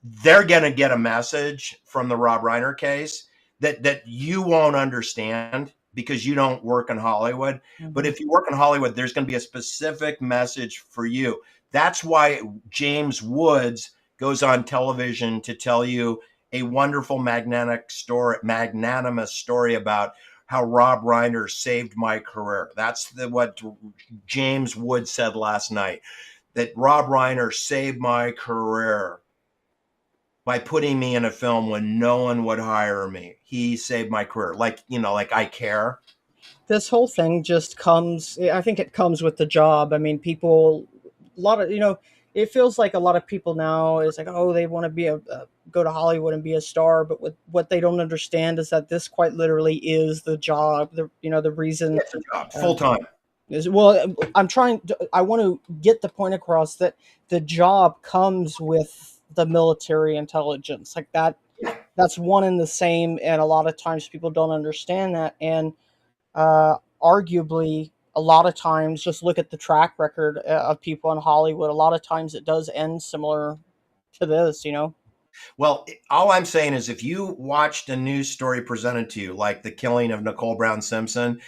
They're going to get a message from the Rob Reiner case that you won't understand because you don't work in Hollywood. Mm-hmm. But if you work in Hollywood, there's going to be a specific message for you. That's why James Woods goes on television to tell you a wonderful, magnanimous story about how Rob Reiner saved my career. That's what James Wood said last night, that Rob Reiner saved my career by putting me in a film when no one would hire me. He saved my career. Like I care. This whole thing just comes, I think it comes with the job. I mean, it feels like a lot of people now is like, oh, they want to go to Hollywood and be a star. But what they don't understand is that this quite literally is the job. The reason. It's a job, full time. I want to get the point across that the job comes with the military intelligence, like that. That's one and the same. And a lot of times people don't understand that. And arguably, a lot of times, just look at the track record of people in Hollywood. A lot of times it does end similar to this, Well, all I'm saying is if you watched a news story presented to you, like the killing of Nicole Brown Simpson,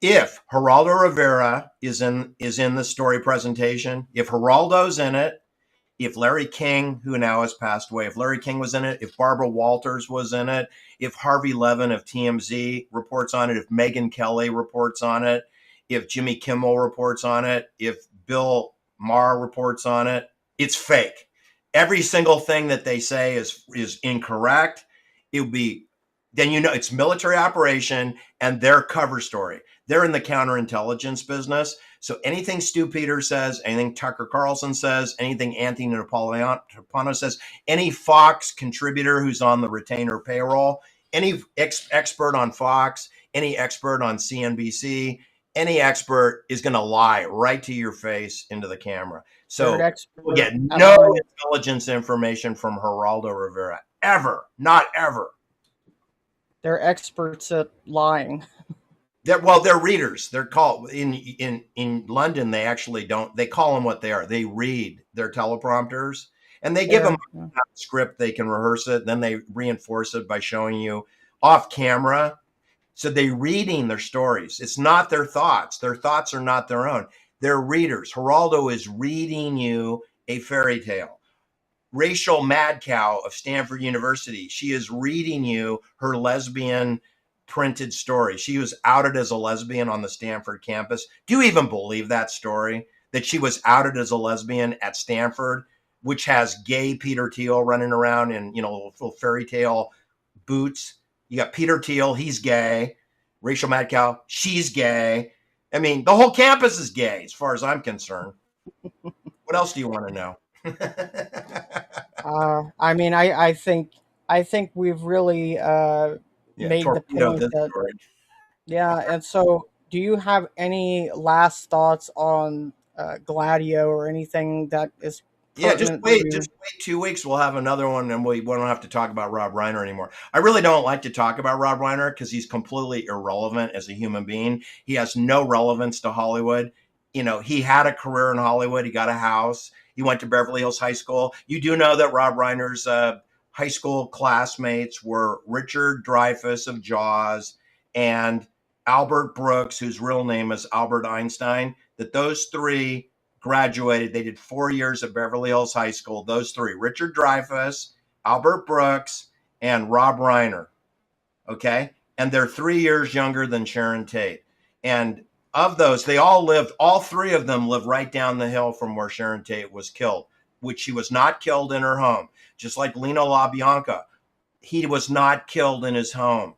if Geraldo Rivera is in the story presentation, if Geraldo's in it, if Larry King, who now has passed away, if Larry King was in it, if Barbara Walters was in it, if Harvey Levin of TMZ reports on it, if Megyn Kelly reports on it, if Jimmy Kimmel reports on it, if Bill Maher reports on it, it's fake. every single thing that they say is incorrect. It would be, then it's military operation and their cover story. They're in the counterintelligence business. So anything Stu Peters says, anything Tucker Carlson says, anything Anthony Napolitano says, any Fox contributor who's on the retainer payroll, any expert on Fox, any expert on CNBC, any expert is going to lie right to your face into the camera. So we'll get no intelligence information from Geraldo Rivera, ever, not ever. They're experts at lying. They're readers. They're called in London. They actually don't. They call them what they are. They read their teleprompters, and they give them a script. They can rehearse it. Then they reinforce it by showing you off camera. So they're reading their stories. It's not their thoughts. Their thoughts are not their own. They're readers. Geraldo is reading you a fairy tale. Rachel Madcow of Stanford University, she is reading you her lesbian printed story. She was outed as a lesbian on the Stanford campus. Do you even believe that story? That she was outed as a lesbian at Stanford, which has gay Peter Thiel running around in, little fairy tale boots. You got Peter Thiel, he's gay. Rachel Madcow, she's gay. I mean, the whole campus is gay as far as I'm concerned. What else do you want to know? I think we've really made the point that story. Yeah, and so do you have any last thoughts on Gladio or anything that is just wait 2 weeks, we'll have another one, and we don't have to talk about Rob Reiner anymore. I really don't like to talk about Rob Reiner because he's completely irrelevant as a human being. He has no relevance to Hollywood. He had a career in Hollywood. He got a house. He went to Beverly Hills High School. You do know that Rob Reiner's high school classmates were Richard Dreyfuss of Jaws and Albert Brooks, whose real name is Albert Einstein, that those three graduated. They did 4 years at Beverly Hills High School. Those three, Richard Dreyfuss, Albert Brooks, and Rob Reiner. Okay? And they're 3 years younger than Sharon Tate. And of those, all three of them live right down the hill from where Sharon Tate was killed, which she was not killed in her home. Just like Lino LaBianca, he was not killed in his home.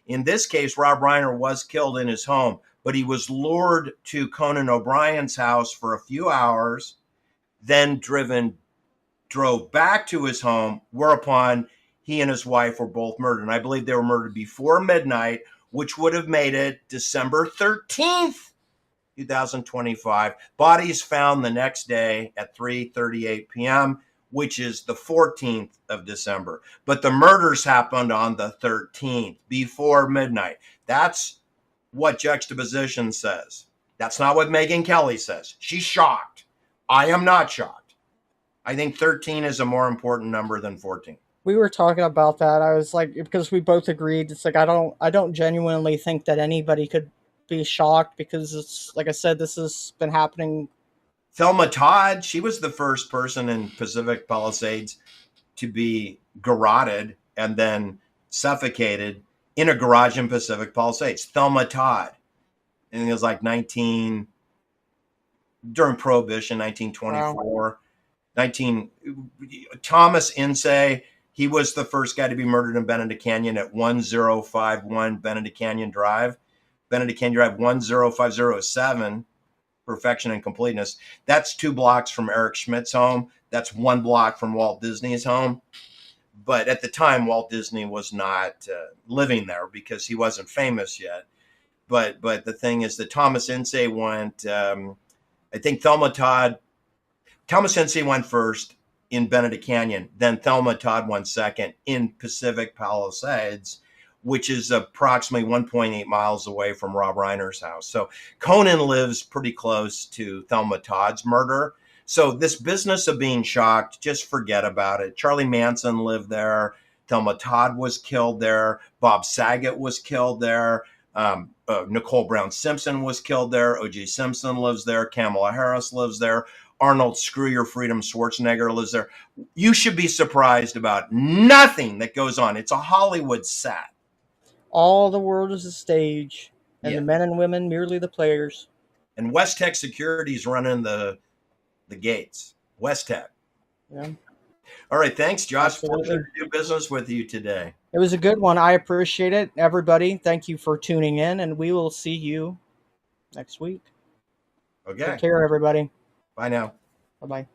In this case, Rob Reiner was killed in his home, but he was lured to Conan O'Brien's house for a few hours, then drove back to his home, whereupon he and his wife were both murdered. And I believe they were murdered before midnight, which would have made it December 13th, 2025. Bodies found the next day at 3:38 p.m., which is the 14th of December. But the murders happened on the 13th, before midnight. That's what Juxtaposition says. That's not what Megyn Kelly says. She's shocked. I am not shocked. I think 13 is a more important number than 14. We were talking about that. I was like, because we both agreed, it's like I don't genuinely think that anybody could be shocked, because it's like I said, this has been happening. Thelma Todd, she was the first person in Pacific Palisades to be garroted and then suffocated in a garage in Pacific Palisades. Thelma Todd. And it was like during Prohibition, 1924. Wow. Thomas Insay, he was the first guy to be murdered in Benedict Canyon at 1051 Benedict Canyon Drive. Benedict Canyon Drive 10507. Perfection and completeness. That's 2 blocks from Eric Schmidt's home. That's 1 block from Walt Disney's home. But at the time, Walt Disney was not living there because he wasn't famous yet. But the thing is that Thomas Insay went, I think Thomas Insay went first in Benedict Canyon. Then Thelma Todd went second in Pacific Palisades, which is approximately 1.8 miles away from Rob Reiner's house. So Conan lives pretty close to Thelma Todd's murder. So this business of being shocked, just forget about it. Charlie Manson lived there. Thelma Todd was killed there. Bob Saget was killed there. Nicole Brown Simpson was killed there. O.J. Simpson lives there. Kamala Harris lives there. Arnold Screw Your Freedom Schwarzenegger lives there. You should be surprised about nothing that goes on. It's a Hollywood set. All the world is a stage, and the men and women merely the players. And West Tech Security's running the gates. West Tech. Yeah. All right. Thanks, Josh. Absolutely. Pleasure to do business with you today. It was a good one. I appreciate it. Everybody, thank you for tuning in, and we will see you next week. Okay. Take care, everybody. Bye now. Bye-bye.